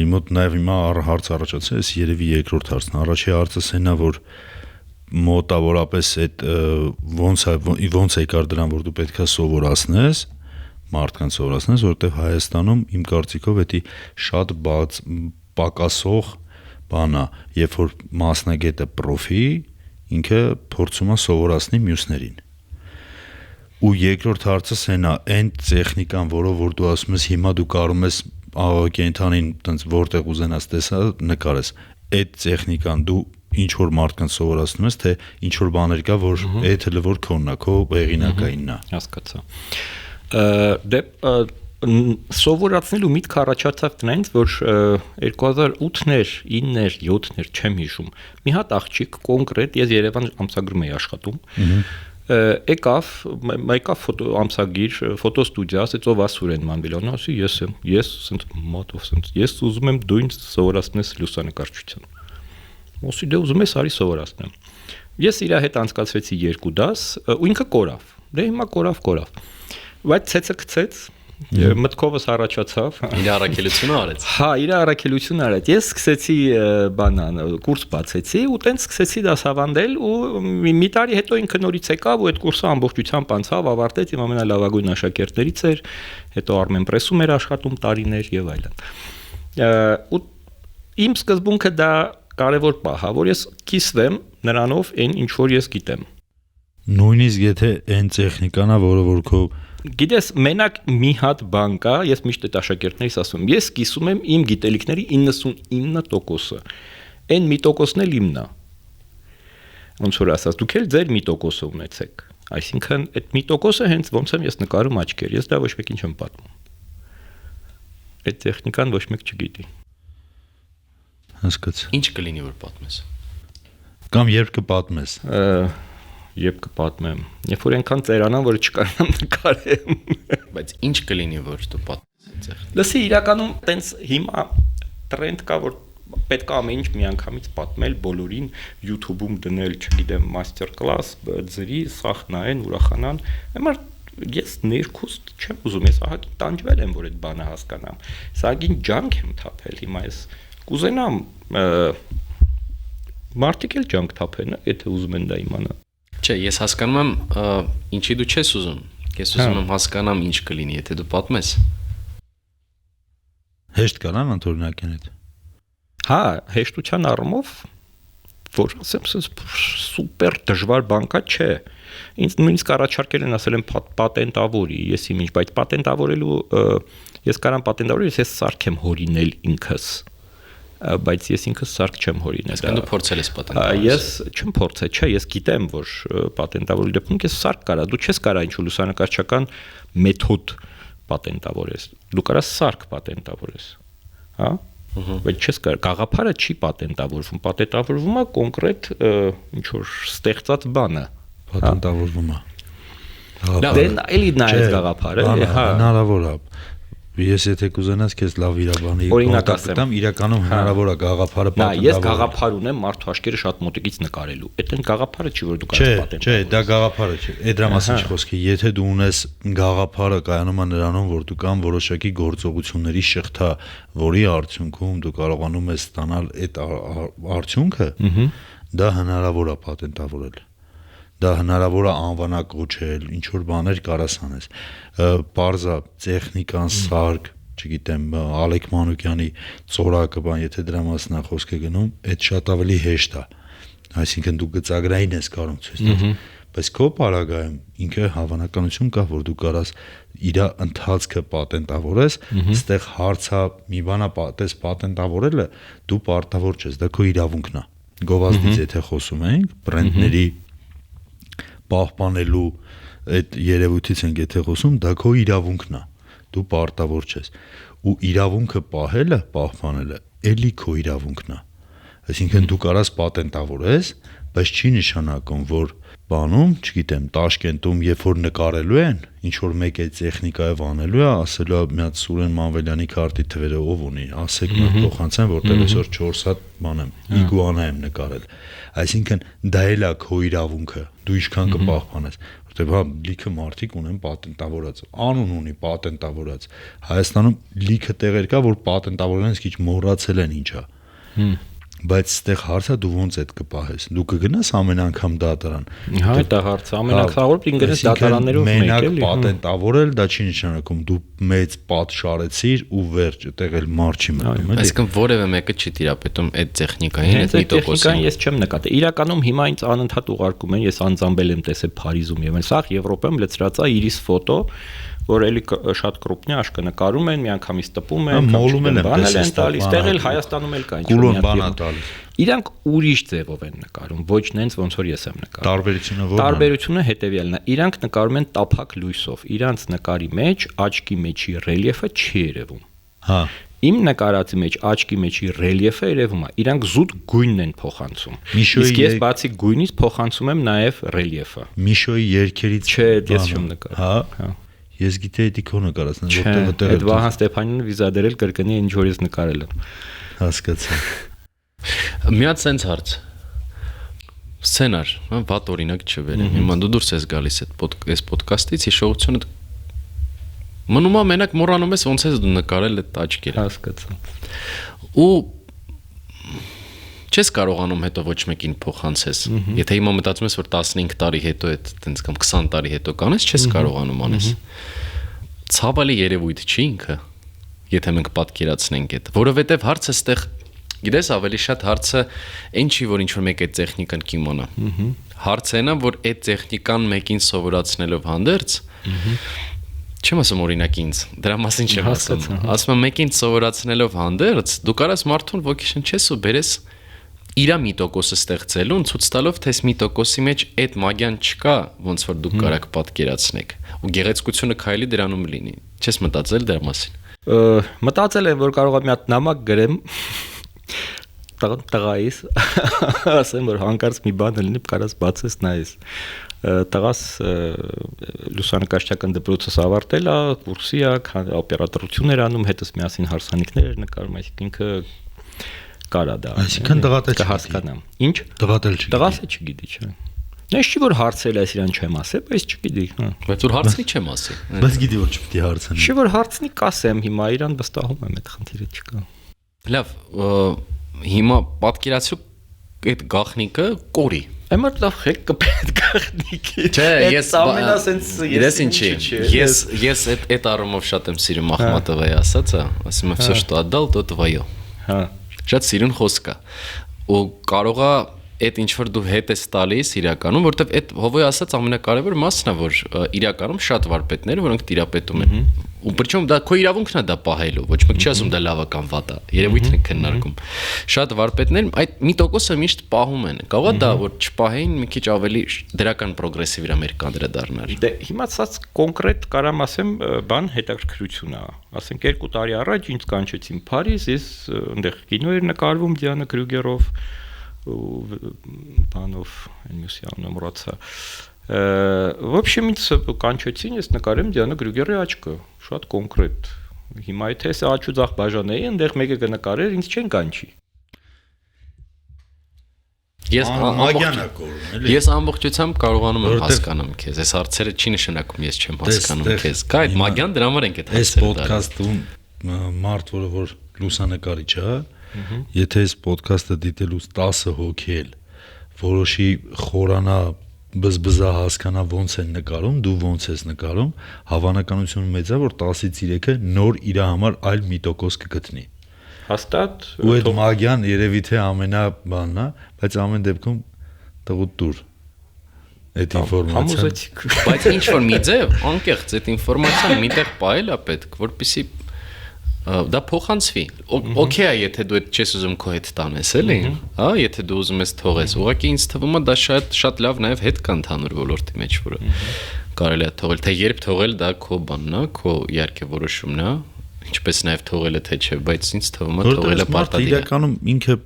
իմ մոտ նաև հիմա հարց առաջացել է, երևի երկրորդ հարցն, առաջի հարցը սենա որ մոտավորապես այդ ոնց եկար դրան, որ դու պետքա սովորացնես, մարդկանց սովորացնես, որտեվ Հայաստանում իմ կարծիքով էդի շատ պակասող բանա, երբ որ մասնագետը պրոֆի, ինքը փորձում է սովորացնի մյուսներին։ Ու երկրորդ հարցը սենա, այն տեխնիկան, որով որ դու ասում ես հիմա դու կարող ես կենթանին տենց որտեղ ուզենաս տեսա նկարես, այդ տեխնիկան դու ինչ որ մարդկանց սովորացնում ես, թե ինչ որ բաներ կա, որ այդ հələ որ քոնն է, քո հեղինակայինն է։ Հասկացա։ Դե սովորացնելու միտքը առաջացավ տնից, որ 2008-ներ, 9-ներ, 7-ներ չեմ հիշում։ Մի հատ աղջիկ կոնկրետ ես Երևան ամսագրում էի աշխատում։ Եկավ ամսագիր, ֆոտոստուդիա, ասեց ով է Սուրեն Մանվելյանը, ասի ես եմ, ես ուզում եմ դու ինձ սովորացնես լուսանկարչություն։ Ասի դե ուզում ես արի սովորացնեմ։ Ես իր հետ անցկացրեցի 2 դաս, ու ինքը կորավ։ Դե հիմա կորավ։ Բայց ցեցը գցեց մտքովս առաջացավ իր առաքելությունը արեց։ Հա, իր առաքելությունը արեց։ Ես սկսեցի բանան, կուրս բացեցի ու տենց սկսեցի դասավանդել ու մի տարի հետո ինքը նորից եկավ ու այդ կուրսը ամբողջությամբ անցավ, ավարտեց, իմ ամենալավագույն աշակերտներից էր, հետո Armenpress-ում էր աշխատում տարիներ եւ այլն։ Ու իմ սկզբունքը դա կարևոր պահ է, որ ես կիսվեմ նրանով այն ինչ որ ես գիտեմ։ Նույնիսկ եթե այն տեխնիկան է, որը որ քո Գիտես, մենակ մի հատ բան կա, ես միշտ այդ աշակերտներից ասում եմ, ես կիսում եմ իմ գիտելիքների 99%-ը։ Այն 1%-ն էլ իմն է։ Ոնց որ ասած, դուք էլ ձեր 1%-ը ունեցեք։ Այսինքն այդ 1%-ը հենց ոնց եմ ես նկարում աչքեր, ես դա ոչ մեկին չեմ պատմում։ Այդ տեխնիկան ոչ մեկ չգիտի։ Հասկացա։ Ինչ կլինի որ պատմես։ Կամ երբ կպատմես։ Երբ կպատմեմ։ Երբ որ այնքան ծերանան, որ չկարողամ նկարեմ։ Բայց ինչ կլինի որ դու պատմես այդտեղ։ Լսի, իրականում տենց հիմա տրենդ կա, որ պետք է ամեն ինչ միանգամից պատմել բոլորին, YouTube-ում դնել, չգիտեմ, մաստեր կլաս, ձրի, սախ նայեն, ուրախանան։ Հիմա ես ներքուստ չեմ ուզում, ես ահագին տանջվել եմ, որ այդ բանը հասկանամ։ Ես ահագին ջանք եմ թափել, հիմա ես կուզենամ մարդիկ էլ ջանք թափեն, եթե ուզում են դա իմանալ։ Չէ, ես հասկանում եմ, ինչի դու չես ուզում։ Ես ուզում եմ հասկանամ ինչ կլինի, եթե դու պատմես։ Հեշտ կանամ անօրինակին այդ։ Հա, հեշտության առումով, որ ասեմ, սուպեր դժվար բան կա, չէ։ Ինձ նույնիսկ առաջարկել են ասել են պատենտավորի, ես իմիջ, բայց պատենտավորելու ես կարամ պատենտավորել, ես սարք եմ հորինել ինքս։ Բայց ես ինքս սարք չեմ հորինել։ Այսինքն դու փորձել ես պատենտավորել։ Ես չեմ փորձել, չէ, ես գիտեմ, որ պատենտավորելու դեպքում ես սարք կարա, դու չես կարա ինչ-որ լուսանկարչական մեթոդ պատենտավորես։ Դու կարա սարք պատենտավորես։ Հա? Բայց չես կարա, գաղափարը չի պատենտավորվում, պատենտավորվում է կոնկրետ ինչ որ ստեղծած բանը։ Պատենտավորվում է։ Դե էլի նայես գաղափարը, հա։ Հնարավոր է։ Ես եթե կուզենաս քեզ լավ իրավանի կոնտակտամ, իրականում հնարավոր է գաղափարը պատենտավորել։ Ես գաղափար ունեմ մարդու աշկերը շատ մոտիկից նկարելու։ Այդ այն գաղափարը չի, որ դու կարաս պատենտավորես։ Չէ, դա գաղափարը չէ։ Այդ դրա մասին չի խոսքը։ Եթե դու ունես գաղափարը կայանում է նրանում, որ դու կան որոշակի գործողությունների շղթա, որի արդյունքում դու կարողանում ես ստանալ այդ արդյունքը, դա հնարավոր է պատենտավորել։ Դա հնարավոր է անվանակոչել, ինչ որ բաներ կարաս անես։ Պարզա տեխնիկան, սարք, չգիտեմ, Ալեք Մանուկյանի ծորակը, բան, եթե դրա մասն է խոսքը գնում, այդ շատ ավելի հեշտ է։ Այսինքն դու գծագրային ես կարող ցույց տալ, բայց քո պարագայում ինքը հավանականություն կա, որ դու կարաս իր ընթացքը պատենտավորես, այստեղ հարցը մի բանա պատենտավորելը, դու պարտավոր չես, դա քո իրավունքն է։ Գովազդից եթե խոսում ենք, բրենդների պահպանելու այդ երևույթից ենք եթե խոսում, դա քո իրավունքն է, դու պարտավոր չես, ու իրավունքը պահելը, պահպանելը, էլի քո իրավունքն է, այսինքն դու կարաս պատենտավորես, բայց չի նշանակում, որ բանում, չգիտեմ, Տաշկենտում, երբ որ նկարելու են, ինչ որ մեկ այդ տեխնիկայով անելու է, ասելու է մի հատ Սուրեն Մանվելյանի քարտի թվերը ով ունի, ասեք մի փոխանցեմ, որտեղ այսօր 4 հատ բան եմ, իգուանա եմ նկարել, այսինքն դա էլ է քո իրավունքը, դու ինչքան կպահպանես, որտեղ հա լիքը մարդիկ ունեն պատենտավորած, անուն ունի պատենտավորած, Հայաստանում լիքը տեղեր կա, որ պատենտավորել են, իսկ մոռացել են ինչա, բայց այդտեղ հարցը դու ոնց այդ կպահես, դու կգնաս ամեն անգամ դատարան, հա դա հարցը ամեն անգամ որ ինգրես դատարաններով մեկ էլի, պատենտավորել դա չի նշանակում դու մեծ պատ շարեցիր ու վերջ, այդտեղ էլ մարդ չի մտնում, էլի։ Այսինքն որևէ մեկը չի տիրապետում այդ տեխնիկային, այդ տեխնիկային ես չեմ նկատել։ Իրականում հիմա ինձ անընդհատ ուղարկում են, ես անձամբ եմ տեսել Փարիզում եւ սա Եվրոպայում լցրած է իրիս ֆոտո, որ էլի շատ կրուպնի աշկը նկարում են, միանգամից տպում են, մոլում են տալիս, տեղ էլ Հայաստանում էլ կա ինչ-որ բան է տալիս։ Իրանք ուրիշ ձևով են նկարում, ոչ նենց ոնց որ ես եմ նկարում։ Տարբերությունը ո՞րն է։ Տարբերությունը հետեւյալն է, իրանք նկարում են տափակ լույսով, իրանք նկարի մեջ աչքի մեջի ռելիեֆը չի երևում։ Հա։ Իմ նկարածի մեջ աչքի մեջի ռելիեֆը երևում է, իրանք զուտ գույնն են փոխանցում։ Իսկ ես բացի գույնից փոխանցում եմ նաև ռելիեֆը։ Միշոյի երգերից չէ, ես չեմ նկարում։ Հա։ Ես գիտեի դիքոնը կարասն, որտեղ այդտեղ այդ Վահան Ստեփանյանը վիզադերել կրկնի ինչ որ ես նկարել եմ։ Հասկացա։ Մի հատ sense հարց։ Սցենար, վատ օրինակ չվերեմ։ Հիմա դու դուրս ես գալիս այդ ոդկասթից, հիշողությունը մնում է մենակ մոռանում ես ոնց ես դու նկարել այդ աչքերը։ Հասկացա։ Ու չես կարողանում հետո ոչ մեկին փոխանցես։ Եթե հիմա մտածում ես որ 15 տարի հետո այդ տենց կամ 20 տարի հետո կանես, չես կարողանում անես։ Ցավալի երևույթ չի ինքը, եթե մենք պատկերացնենք այդ, որովհետև հարցը ստեղ, գիտես, ավելի շատ հարցը այն չի, որ ինչ-որ մեկ այդ տեխնիկան կիմանա։ Հարցը այն է, որ այդ տեխնիկան մեկին սովորացնելով հանդերձ, չեմ ասում օրինակ ինձ, դրա մասին չեմ ասում։ Ասում եմ մեկին սովորացնելով հանդերձ, դու կարաս մարդուն ոգեշնչես ու բերես իր 1% ստեղծելուն, ցույց տալով թե 1%-ի մեջ այդ մագիան չկա, ոնց որ դուք կարաք պատկերացնեք։ Ու գեղեցկությունը քայլի դրանում լինի։ Չես մտածել դրա մասին։ Մտածել եմ, որ կարող եմ մի հատ նամակ գրեմ տղայիս, ասեմ, որ հանկարծ մի բան լինի, կարաս բացես նայես։ Տղաս լուսանկարչական դպրոցս ավարտել է, կուրսի է, օպերատորություն էր անում, հետս միասին հարսանիքներ էր նկարում, այսինքն ինքը կարա դա։ Այսինքն տղադ է կհասկանամ։ Ինչ։ Տղադ էլ չի։ Տղաս է չգիտի, չէ։ Նես չի որ հարցել այս իրան չեմ ասել, բայց չգիտի, հա։ Բայց որ հարցնի չեմ ասի։ Բայց գիտի որ չպետք է հարցնի։ Չի որ հարցնի կասեմ, հիմա իրան վստահում եմ այդ խնդիրը չկա։ Լավ, հիմա պատկերացրու այդ գախնիկը կորի։ Այմա դա խեք կպետ գախնիկի։ Չէ, ես ամենասենց ես ինչի։ Ես այդ առումով շատ եմ սիրում Ախմատովայի ասածը, ասում եմ, «Всё, что отдал, то твоё»։ Հա։ Շատ սիրուն խոսք է։ Ու կարողա այդ ինչ որ դու հետ ես տալիս իրականում, որովհետև այդ հովոյ ասած ամենակարևոր մասն է, որ իրականում շատ վարպետներ, որոնք տիրապետում են։ Ու բրճում դա քո իրավունքն է դա պահելու, ոչ մեկ չի ասում դա լավ է կամ վատ է։ Երևույթն է քննարկում։ Շատ վարպետներ այդ 1%-ը միշտ պահում են։ Կարող է դա որ չպահեին մի քիչ ավելի դրական պրոգրեսիվ իր մեր կանդրադառնալ։ Դե հիմա ցած կոնկրետ կարամ ասեմ, բան հետաքրքրություն է։ Ասենք 2 տարի առաջ ինձ կանչեցին Փարիզ, ես այնտեղ կինո էր նկարվում Դիանա Կրյուգերով բանով այնմյուսի անունը մոռացա։ В общем, ինձ կանչեցին, ես նկարեմ Դիանա Կրյուգերի աչքը, շատ կոնկրետ։ Հիմա եթե ես աչուձախ բաժանեի, այնտեղ մեկը կնկարեր, ինձ չեն կանչի։ Ես ամբողջությամբ կարողանում եմ հասկանամ քեզ։ Այս հարցերը չի նշանակում ես չեմ հասկանում քեզ։ Կա այդ մագյան դրա համար ենք այդ հարցերը։ Այս ոդքասթում մարդ, որ լուսանկարիչ է, եթե այս ոդքասթը դիտելուց 10 հոգի էլ որոշի խորանա բզբզա հասկանա ոնց են նկարում, դու ոնց ես նկարում, հավանականությունը մեծ է, որ 10-ից 3-ը նոր իր համար այլ մի տոկոս կգտնի։ Հաստատ Ու այդ մագիան երևի թե ամենաբանն է, բայց ամեն դեպքում տղուտ դուր այդ ինֆորմացիան։ համոզեցիք։ Բայց ինչ որ մի ձև, անկեղծ այդ ինֆորմացիան միտեղ պայել է պետք, որպեսզի դա փոխանցվի։ Okay է, եթե դու այդ չես ուզում քո հետ տանես, էլի, հա, եթե դու ուզում ես թողես։ Ուղղակի ինձ թվում է դա շատ լավ նաև հետ կա ընդհանուր ոլորտի մեջ, որը կարելի է թողել, թե երբ թողել դա քո բանն է, քո իհարկե որոշումն է, ինչպես նաև թողելը թե չէ, բայց ինձ թվում է թողելը պարտադիր է։ Իրականում ինքը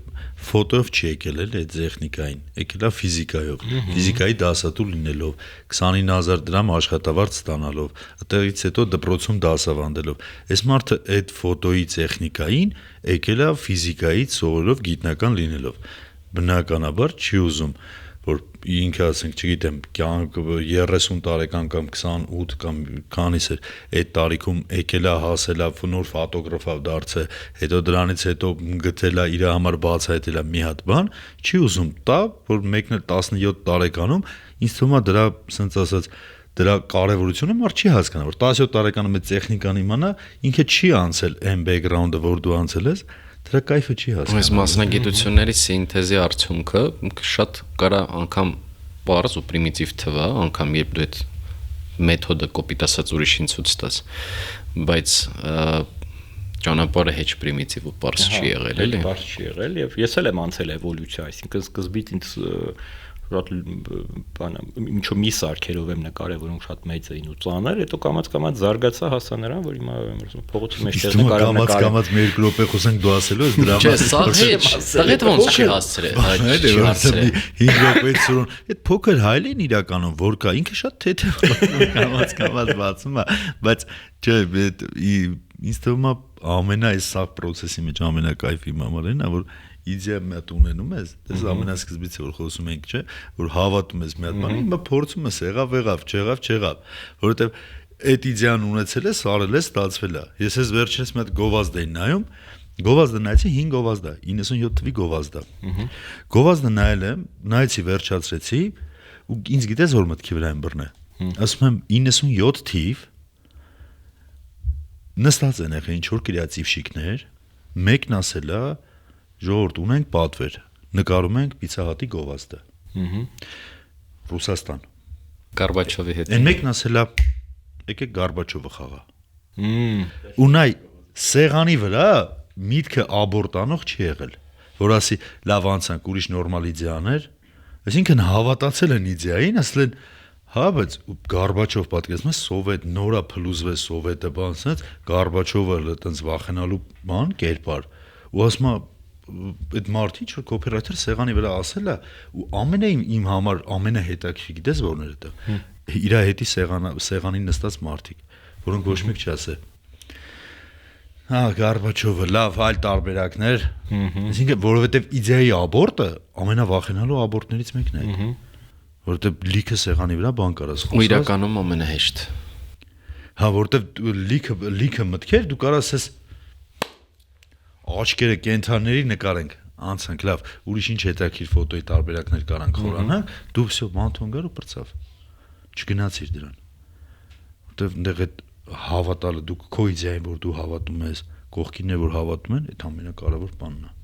ֆոտոյով չի եկել էլ այդ տեխնիկային, եկել է ֆիզիկայով, ֆիզիկայի դասատու լինելով, 29000 դրամ աշխատավարձ ստանալով, այդտեղից հետո դպրոցում դասավանդելով։ Այս մարդը այդ ֆոտոյի տեխնիկային եկել է ֆիզիկայից սովորելով գիտնական լինելով։ Բնականաբար չի ուզում որ ինքը ասենք, չգիտեմ, 30 տարեկան կամ 28 կամ քանիս էր այդ տարիքում եկել է հասել է նոր ֆոտոգրաֆ դարձել, հետո դրանից հետո գտել է իր համար բացահայտել է մի հատ բան, չի ուզում տա, որ մեկն էլ 17 տարեկանում ինձ թվում է դրա, ասենց ասած, դրա կարևորությունը մարդ չի հասկանա, որ 17 տարեկանում այդ տեխնիկան իմանա, ինքը չի անցել այն բեքգրաունդը, որ դու անցել ես, դրա կայֆը չի հասկանա։ Այս մասնագիտությունների սինթեզի արդյունքը շատ կարա անգամ պարզ ու պրիմիտիվ թվա, անգամ երբ դու այդ մեթոդը կոպիտ ասած ուրիշին ցույց տաս, բայց ճանապարհը հեչ պրիմիտիվ ու պարզ չի եղել, էլի։ Պարզ չի եղել եւ ես էլ եմ անցել էվոլյուցիա, այսինքն սկզբից ինձ շատ բանը ինչու մի սարքերով եմ նկարել, որոնք շատ մեծ էին ու ծանր, հետո կամած զարգացա հասա նրան, որ հիմա փողոցի մեջ դեռ նկարում կամած մի 2 րոպե խոսենք դու ասելու ես դրա Չէ, սա հետ ոնց չի հասցրել, չի հասցրել։ 5 րոպեից սուրուն, այդ փոքր հայլին իրականում որ կա, ինքը շատ թեթև կամած բացում է, բայց չէ, ինձ թվում է ամենա այս սա process-ի մեջ ամենակայֆի մամարն է, որ իդեա մի հատ ունենում ես, դες ամենասկզբից որ խոսում ենք, չէ, որ հավատում ես մի հատ բանի, հիմա փորձում ես, եղավ, չեղավ, որովհետև այդ իդեան ունեցել ես, արել ես, ստացվել է։ Ես ես վերջինս մի հատ գովազդ էի նայում, գովազդը նայեցի 5 գովազդ է, 97 թվի գովազդ է։ Գովազդը նայել եմ, նայեցի, վերջացրեցի, ու ինձ գիտես որ մտքի վրա եմ բռնել։ Ասում եմ 97 թիվ նստած են եղել ինչ որ կրեատիվշիկներ, մեկն ասել է ժողովուրդ ունենք պատվեր, նկարում ենք Պիցցահատի գովազդը։ Ռուսաստան։ Գորբաչովի հետ։ Այն մեկն ասել է եկեք Գորբաչովը խաղա։ Ու նայ սեղանի վրա միտքը աբորտանող չի եղել, որ ասի լավ անցանք ուրիշ նորմալ իդեաներ, այսինքն հավատացել են իդեային, ասել են հա, բայց Գորբաչով պատկերացնում ես սովետ նորա փլուզվե սովետը բան, ասած Գորբաչովը այտենց վախենալու բան կերպար։ Ու ասում է այդ մարդի ինչ որ կոպիրայթեր սեղանի վրա ասել է ու իմ համար ամենահետաքրքիր գիտես որն էր դա իր հետի սեղանին նստած մարդիկ որոնք ոչ մեկ չասել հա Գորբաչովը լավ այլ տարբերակներ այսինքն որովհետև իդեայի աբորտը ամենավախենալու աբորտներից մեկն է որովհետև լիքը սեղանի վրա բան կարաս խոսած ու իրականում ամենահեշտ հա որովհետև լիքը մտքեր դու կարաս ես աչքերը կենթարների նկարենք անցանք լավ ուրիշ ինչ հետաքրքիր ֆոտոյի տարբերակներ կարանք խորանանք դու всё մանթոն գար ու բրծավ չգնացիր դրան որտեվ այնտեղ այդ հավատալը դու քո իդեային որ դու հավատում ես կողքինն է որ հավատում են այդ ամենակարևոր բանն է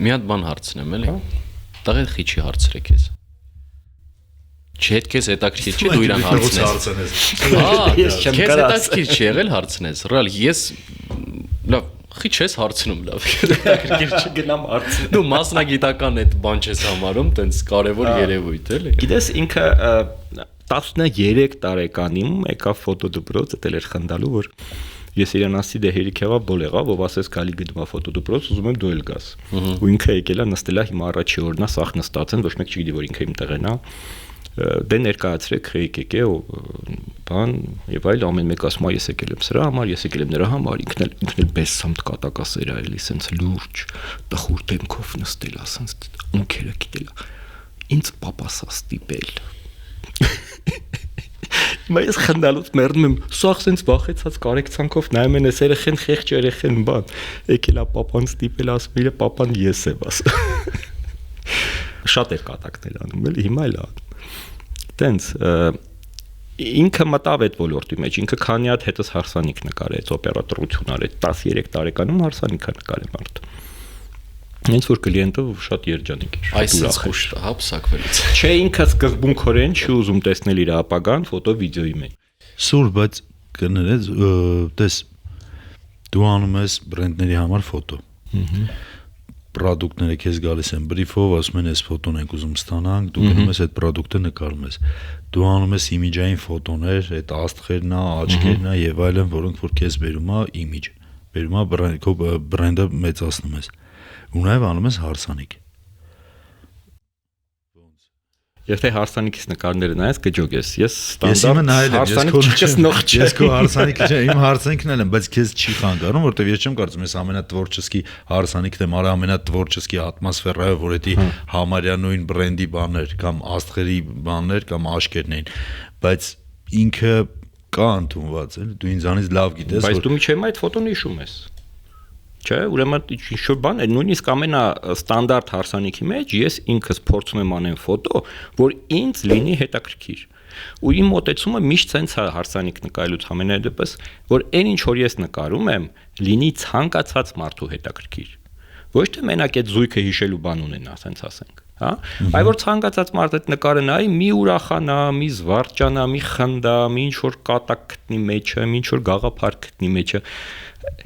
մի հատ բան հարցնեմ էլի տղա խիչի հարցրեք ես Չէ, քեզ հետաքրքիր չի դու իրան հարցնես։ Ես չեմ կարա։ Քեզ հետաքրքիր չի եղել հարցնես։ Ռեալ ես լավ, խիչ ես հարցնում լավ։ Հետաքրքիր չի գնամ հարցնեմ։ Դու մասնագիտական այդ բան չես համարում, տենց կարևոր երևույթ էլի։ Գիտես ինքը 13 տարեկանում եկա ֆոտոդպրոց, դա էր խնդալու որ ես իրան ասի դե հերիք եղավ բոլ եղավ, ով ասես գալի գտվա ֆոտոդպրոց, ուզում եմ դու էլ գաս։ Ու ինքը եկել է նստել է հիմա առաջի օրնա սախ նստած են, ոչ մեկ չգիտի որ ինքը իմ տեղն է։ Դե ներկայացրեք եկեք բան եւ այլ ամեն մեկ ասում է ես եկել եմ սրա համար, ես եկել եմ նրա համար, ինքն էլ բեսամտ կատակասեր է էլի, սենց լուրջ, տխուր դեմքով նստել, ասենց ունքերը գիտել։ Ինձ պապասա ստիպել։ Բայց խնդալուց մեռնում եմ, սա սենց վախեցած կարեկցանքով նայում են այս երեխեն խեղճ երեխեն բան, եկել է պապան ստիպել, ասում իր պապան ես եմ ասում։ Շատ էր կատակներ անում, էլի հիմա էլ անում։ Տենց ինքը մտավ այդ ոլորտի մեջ, ինքը քանի հատ հետս հարսանիք նկարեց, օպերատորություն արեց, 13 տարեկանում հարսանիք նկարել մարդ։ Հենց որ կլիենտը շատ երջանիկ էր։ Այսպես խոշ հապսակվելից։ Չէ, ինքը սկզբունքորեն չի ուզում տեսնել իր ապագան ֆոտո-վիդեոյի մեջ։ Սուր, բայց կներես, տես դու անում ես բրենդների համար ֆոտո։ Պրոդուկտները քեզ գալիս են բրիֆով, ասում են, այս ֆոտոն ենք ուզում ստանանք, դու գնում ես այդ պրոդուկտը նկարում ես։ Դու անում ես իմիջային ֆոտոներ, այդ աստղերն ա, աչքերն ա եւ այլն, որոնք որ քեզ բերում ա իմիջ, բերում ա բրենդը մեծացնում ես։ Ու նաեւ անում ես հարսանիք։ Եթե հարսանիքից նկարները նայես կջոգես, ես ստանդարտ հարսանիք չկսնող չէ։ Ես քո հարսանիքը չէ, իմ հարսանիքն էլ են, բայց քեզ չի խանգարում, որտեվ ես չեմ կարծում ես ամենատворческий հարսանիքն եմ, արա ամենատворческий ատմոսֆերայով, որ էդի համարյա նույն բրենդի բաներ կամ աստղերի բաներ կամ աշկերն էին, բայց ինքը կա ընդունված, էլի, դու ինձանից լավ գիտես, բայց դու միջև այդ ֆոտոն հիշում ես։ Չէ, ուրեմն ինչ-որ բան է, նույնիսկ ամենաստանդարտ հարսանիքի մեջ ես ինքս փորձում եմ անեմ ֆոտո, որ ինձ լինի հետաքրքիր։ Ու իմ մոտեցումը միշտ sense է հարսանիք նկարելուց ամենայդպես, որ այն ինչ որ ես նկարում եմ, լինի ցանկացած մարդու հետաքրքիր։ Ոչ թե մենակ այդ զույգը հիշելու բան ունենա, sense ասենք, հա։ Այլ որ ցանկացած մարդ այդ նկարը նայի, մի ուրախանա, մի զվարճանա, մի խնդա, մի ինչ որ կատակ գտնի մեջը, մի ինչ որ գաղափար գտնի մեջը։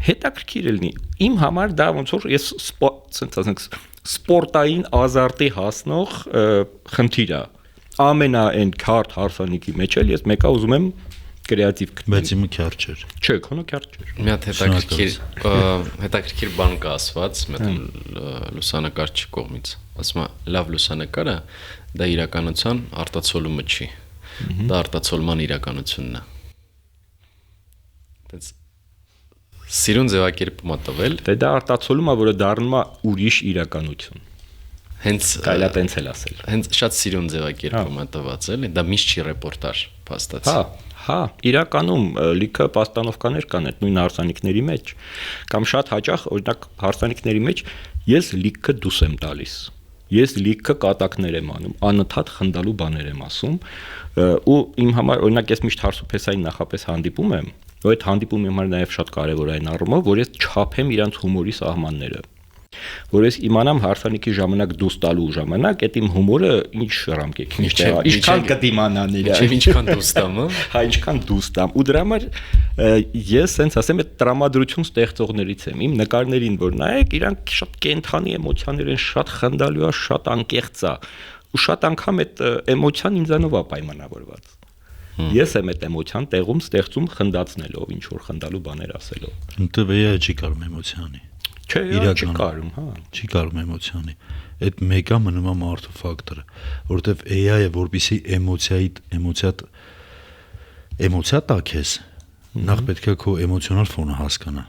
Հետաքրքիր լինի։ Իմ համար դա ոնց որ ես ասենք սպորտային ազարտի հասնող խնդիր է։ Ամենա այն քարտ հարսանիքի մեջ էլ ես մեկը ուզում եմ կրեատիվ գտնել։ բայց իմը քյար չէր։ Չէ, քոնը քյար չէր։ Մի հատ հետաքրքիր բան կա ասված, մի հատ լուսանկարչի կողմից։ Ասում է, լավ լուսանկարը դա իրականության արտացոլումը չի։ Դա արտացոլման իրականությունն է։ Բայց սիրուն ձևակերպում ա տվել։ Դե դա արտացոլում է, որը դառնում է ուրիշ իրականություն։ Հենց Կարելի է տենց էլ ասել։ Հենց շատ սիրուն ձևակերպում ա տված, էլի, դա միշտ չի ռեպորտաժ, փաստացի։ Հա, իրականում լիքը պաստանովկաներ կան այդ նույն հարսանիքների մեջ, կամ շատ հաճախ, օրինակ հարսանիքների մեջ ես լիքը դուս եմ տալիս։ Ես լիքը կատակներ եմ անում, անընդհատ խնդալու բաներ եմ ասում, ու իմ համար օրինակ ես միշտ հարսուփեսային նախապես հանդիպում եմ, որ այդ հանդիպումի համար նաև շատ կարևոր է այն առումով, որ ես չափեմ իրանց հումորի սահմանները։ Որ ես իմանամ հարսանիքի ժամանակ դուս տալու ժամանակ այդ իմ հումորը ինչ ռամկեք ինչքան կդիմանան իրար ինչքան դուս տամ, հա ինչքան դուս տամ ու դրա համար ես sense ասեմ այդ տրամադրություն ստեղծողներից եմ իմ նկարներին որ նայեք իրանք շատ կենթանի էմոցիաներ են շատ խնդալու է շատ անկեղծ է ու շատ անգամ այդ էմոցիան ինձանով է պայմանավորված ես եմ այդ էմոցիան տեղում ստեղծում խնդացնելով ինչ որ խնդալու բաներ ասելով Ընտեղ AI չի կարող էմոցիանի Չէ, չի կարում, հա։ Չի կարում էմոցիանի։ Այդ մեկը մնում է մարդու ֆակտորը, որովհետև AI-ը որպեսի էմոցիա տա քեզ, նախ պետք է քո էմոցիոնալ ֆոնը հասկանա։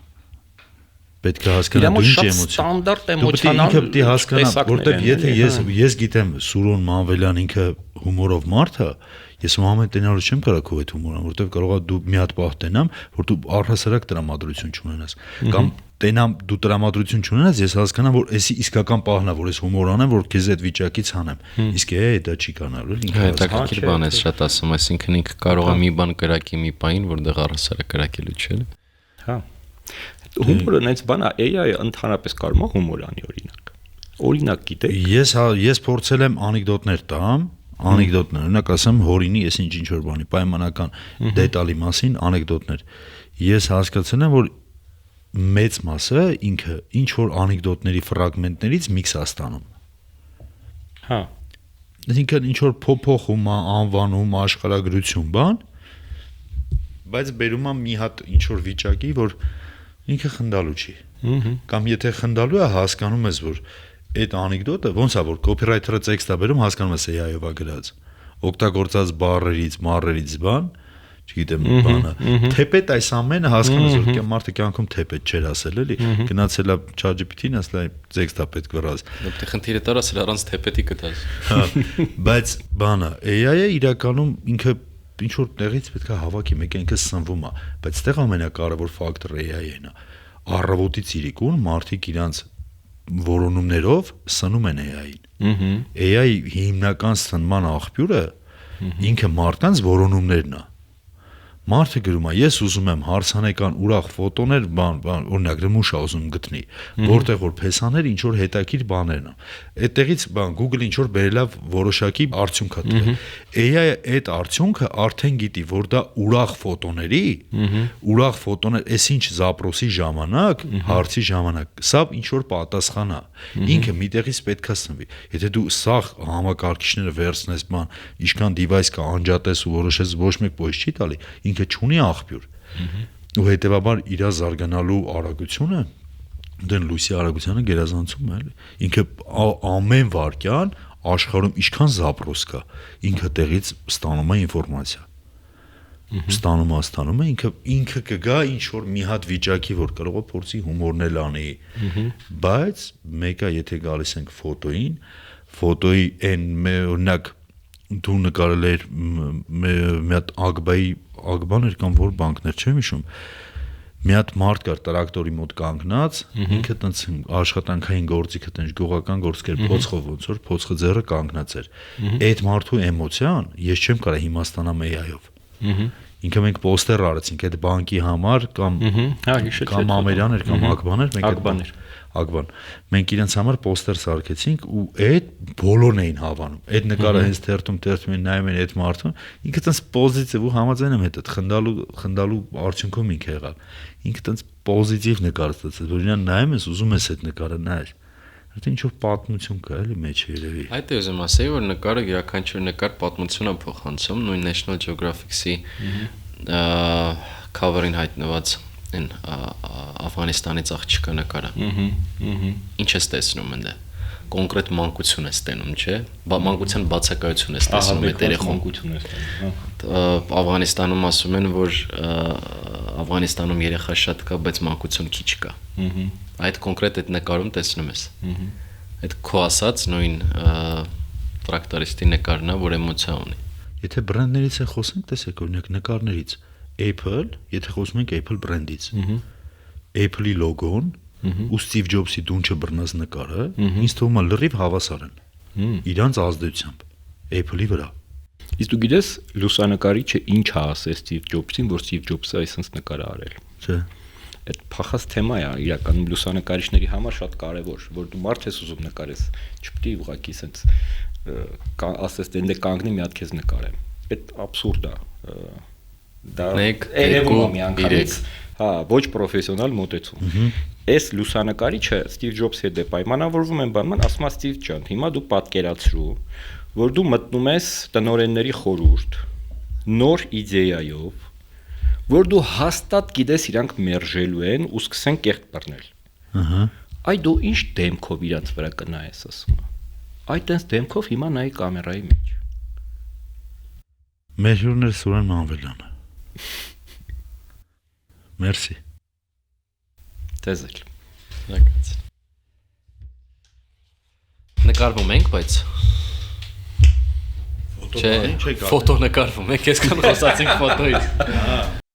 Պետք է հասկանա դու ինչ էմոցիա։ Ստանդարտ էմոցիոնալ պետք է հասկանա, որովհետև եթե ես գիտեմ Սուրոն Մանվելյան ինքը հումորով մարդ է, ես ամեն տենալու չեմ կարող քո այդ հումորը, որովհետև կարող է դու մի հատ պահ տենամ, որ դու առհասարակ տրամադրություն չունենաս, կամ տենամ դու տրամադրություն չունենաս, ես հասկանամ, որ էսի իսկական պահն է, որ ես հումոր անեմ, որ քեզ այդ վիճակից հանեմ։ Իսկ դա չի կանալու, ինքը հետաքրքիր բան է շատ ասում, այսինքն ինքը կարող է մի բան կրակի մի պահին, որտեղ առհասարակ կրակելու չէ։ Հա։ Հումորը նենց բան է, AI-ը ընդհանրապես կարող է հումոր անի օրինակ։ Օրինակ գիտեք։ Ես փորձել եմ անեկդոտներ տամ, անեկդոտներ, օրինակ ասեմ հորինի, ես ինչ որ բանի պայմանական դետալի մասին անեկդոտներ։ Ես հասկացել եմ, որ մեծ մասը ինքը ինչ որ անեկդոտների ֆրագմենտներից միքս է ստանում։ Հա։ Այսինքն ինչ որ փոփոխում է, անվանում, աշխարհագրություն բան, բայց բերում է մի հատ ինչ որ վիճակի, որ ինքը խնդալու չի։ Կամ եթե խնդալու է, հասկանում ես, որ այդ անեկդոտը ոնց է, որ կոփիրայթերը տեքստ է բերում, հասկանում ես AI-ով է գրած։ Օգտագործած բառերից, մարերից բան, չգիտեմ բանը։ Թեպետ այս ամենը հասկանում ես, որ մարդը կյանքում թեպետ չէր ասել, էլի։ Գնացել է ChatGPT-ին, ասել է տեքստ է պետք վրազ։ Դե խնդիրը դեռ ասել առանց թեպետի կտաս։ Հա, բայց բանը AI-ը իրականում ինքը ինչ որ տեղից պետք է հավաքի, մեկը ինքը սնվում է, բայց այդտեղ ամենակարևոր ֆակտորը AI-ն է։ Առավոտից իրիկուն մարդիկ իրանց որոնումներով սնում են AI-ին։ AI հիմնական սնման աղբյուրը ինքը մարդկանց որոնումներն է։ Մարդը գրում է, ես ուզում եմ հարցանեկան ուրախ ֆոտոներ, օրինակ Ռմուշա ուզում գտնի, որտեղ որ փեսաներ ինչ որ հետաքրքիր բաներն են։ Այդտեղից Google ինչ որ բերելա որոշակի արդյունք է տվել։ AI-ը այդ արդյունքը արդեն գիտի, որ դա ուրախ ֆոտոներ, այսինչ զապրոսի ժամանակ, հարցի ժամանակ, սա ինչ որ պատասխան է։ Ինքը միտեղից պետքա սնվի։ Եթե դու սա համակարգիչները վերցնես, ինչքան device կա անջատես ու որոշես ոչ մեկ ոչինչ չի տալի, ինքը չունի աղբյուր։ Ու հետեւաբար իր զարգանալու արագությունը դեն լույսի արագությանը գերազանցում է, էլի։ Ինքը ամեն վայրկյան աշխարհում ինչքան զապրոս կա, ինքը տեղից ստանում է ինֆորմացիա։ Ստանում է, ինքը կգա ինչ որ մի հատ վիճակի, որ կարող է փորձի հումորնել անի, բայց մեկը եթե գալիս ենք ֆոտոյի այն օրինակ դու նկարել էր մի հատ Ագբան էր կամ որ բանկներ չեմ հիշում, մի հատ մարդ կար տրակտորի մոտ կանգնած, ինքը տենց աշխատանքային գործիքը տենց գողական գործեր փոცხով ոնց որ փոცხը ձեռը կանգնած էր։ Այդ մարդու էմոցիան ես չեմ կարող հիմա ստանամ AI-ով։ Ինքը մենք պոստեր արեցինք այդ բանկի համար կամ Ամերյան էր կամ Ագբան էր, մենք Ագբան։ Մենք իրենց համար պոստեր սարքեցինք ու այդ բոլորն էին հավանում։ Այդ նկարը հենց թերթում են նայում են այդ մարդուն, ինքը տենց պոզիտիվ ու համաձայն եմ հետ խնդալու արդյունքում ինքը եղավ։ Ինքը տենց պոզիտիվ նկար ստացեց, որ իրան նայում ես, ուզում ես այդ նկարը նայել։ Դա ինչ որ պատմություն կա, էլի մեջը երևի։ Այդ է ուզում ասեի, որ նկարը յուրաքանչյուր նկար պատմություն է փոխանցում, նույն National Geographic-ի cover-ին հայտնված այն Աֆղանիստանից աղջկա նկարը։ Ինչ ես տեսնում ընդ կոնկրետ մանկություն ես տենում, չէ՞։ Մանկության բացակայություն ես տեսնում այդ երեխան։ Աֆղանիստանում ասում են, որ Աֆղանիստանում երեխա շատ կա, բայց մանկություն քիչ կա։ Այդ կոնկրետ այդ նկարում տեսնում ես։ Այդ քո ասած նույն տրակտորիստի նկարն է, որ էմոցիա ունի։ Եթե բրենդներից է խոսենք, տեսեք օրինակ նկարներից Apple, եթե խոսում ենք Apple բրենդից, Apple-ի լոգոն ու Steve Jobs-ի դունչը բռնած նկարը ինձ թվում է լրիվ հավասար են իրանց ազդեցությամբ Apple-ի վրա։ Իսկ դու գիտես լուսանկարիչը ինչ է ասել Steve Jobs-ին, որ Steve Jobs-ը այսպես նկար է արել։ Չէ։ Այդ փախած թեմա է իրականում լուսանկարիչների համար շատ կարևոր, որ դու մարդ ես ուզում նկարես, չպետք է ուղղակի ասես ասես դե կանգնի մի հատ քեզ նկարեմ։ Այդ աբսուրդ է։ Դա երևում է միանգամից, հա, ոչ պրոֆեսիոնալ մոտեցում։ Այս լուսանկարիչը Steve Jobs-ի հետ է պայմանավորվում են բանման, ասում է Steve ջան, հիմա դու պատկերացրու, որ դու մտնում ես տնօրենների խորհուրդ նոր իդեայով, որ դու հաստատ գիտես իրանք մերժելու են ու սկսեն կեղտ բռնել։ Այ դու ինչ դեմքով իրանց վրա կնայես, ասում է։ Այդ տես դեմքով հիմա նայի կամերայի մեջ։ Մեր հյուրն է Սուրեն Մանվելյանը։ Մերսի։ Տեսել։ Լավ։ Նկարվում ենք, բայց Չէ, ֆոտո նկարվում եք, այսքան խոսացինք ֆոտոից։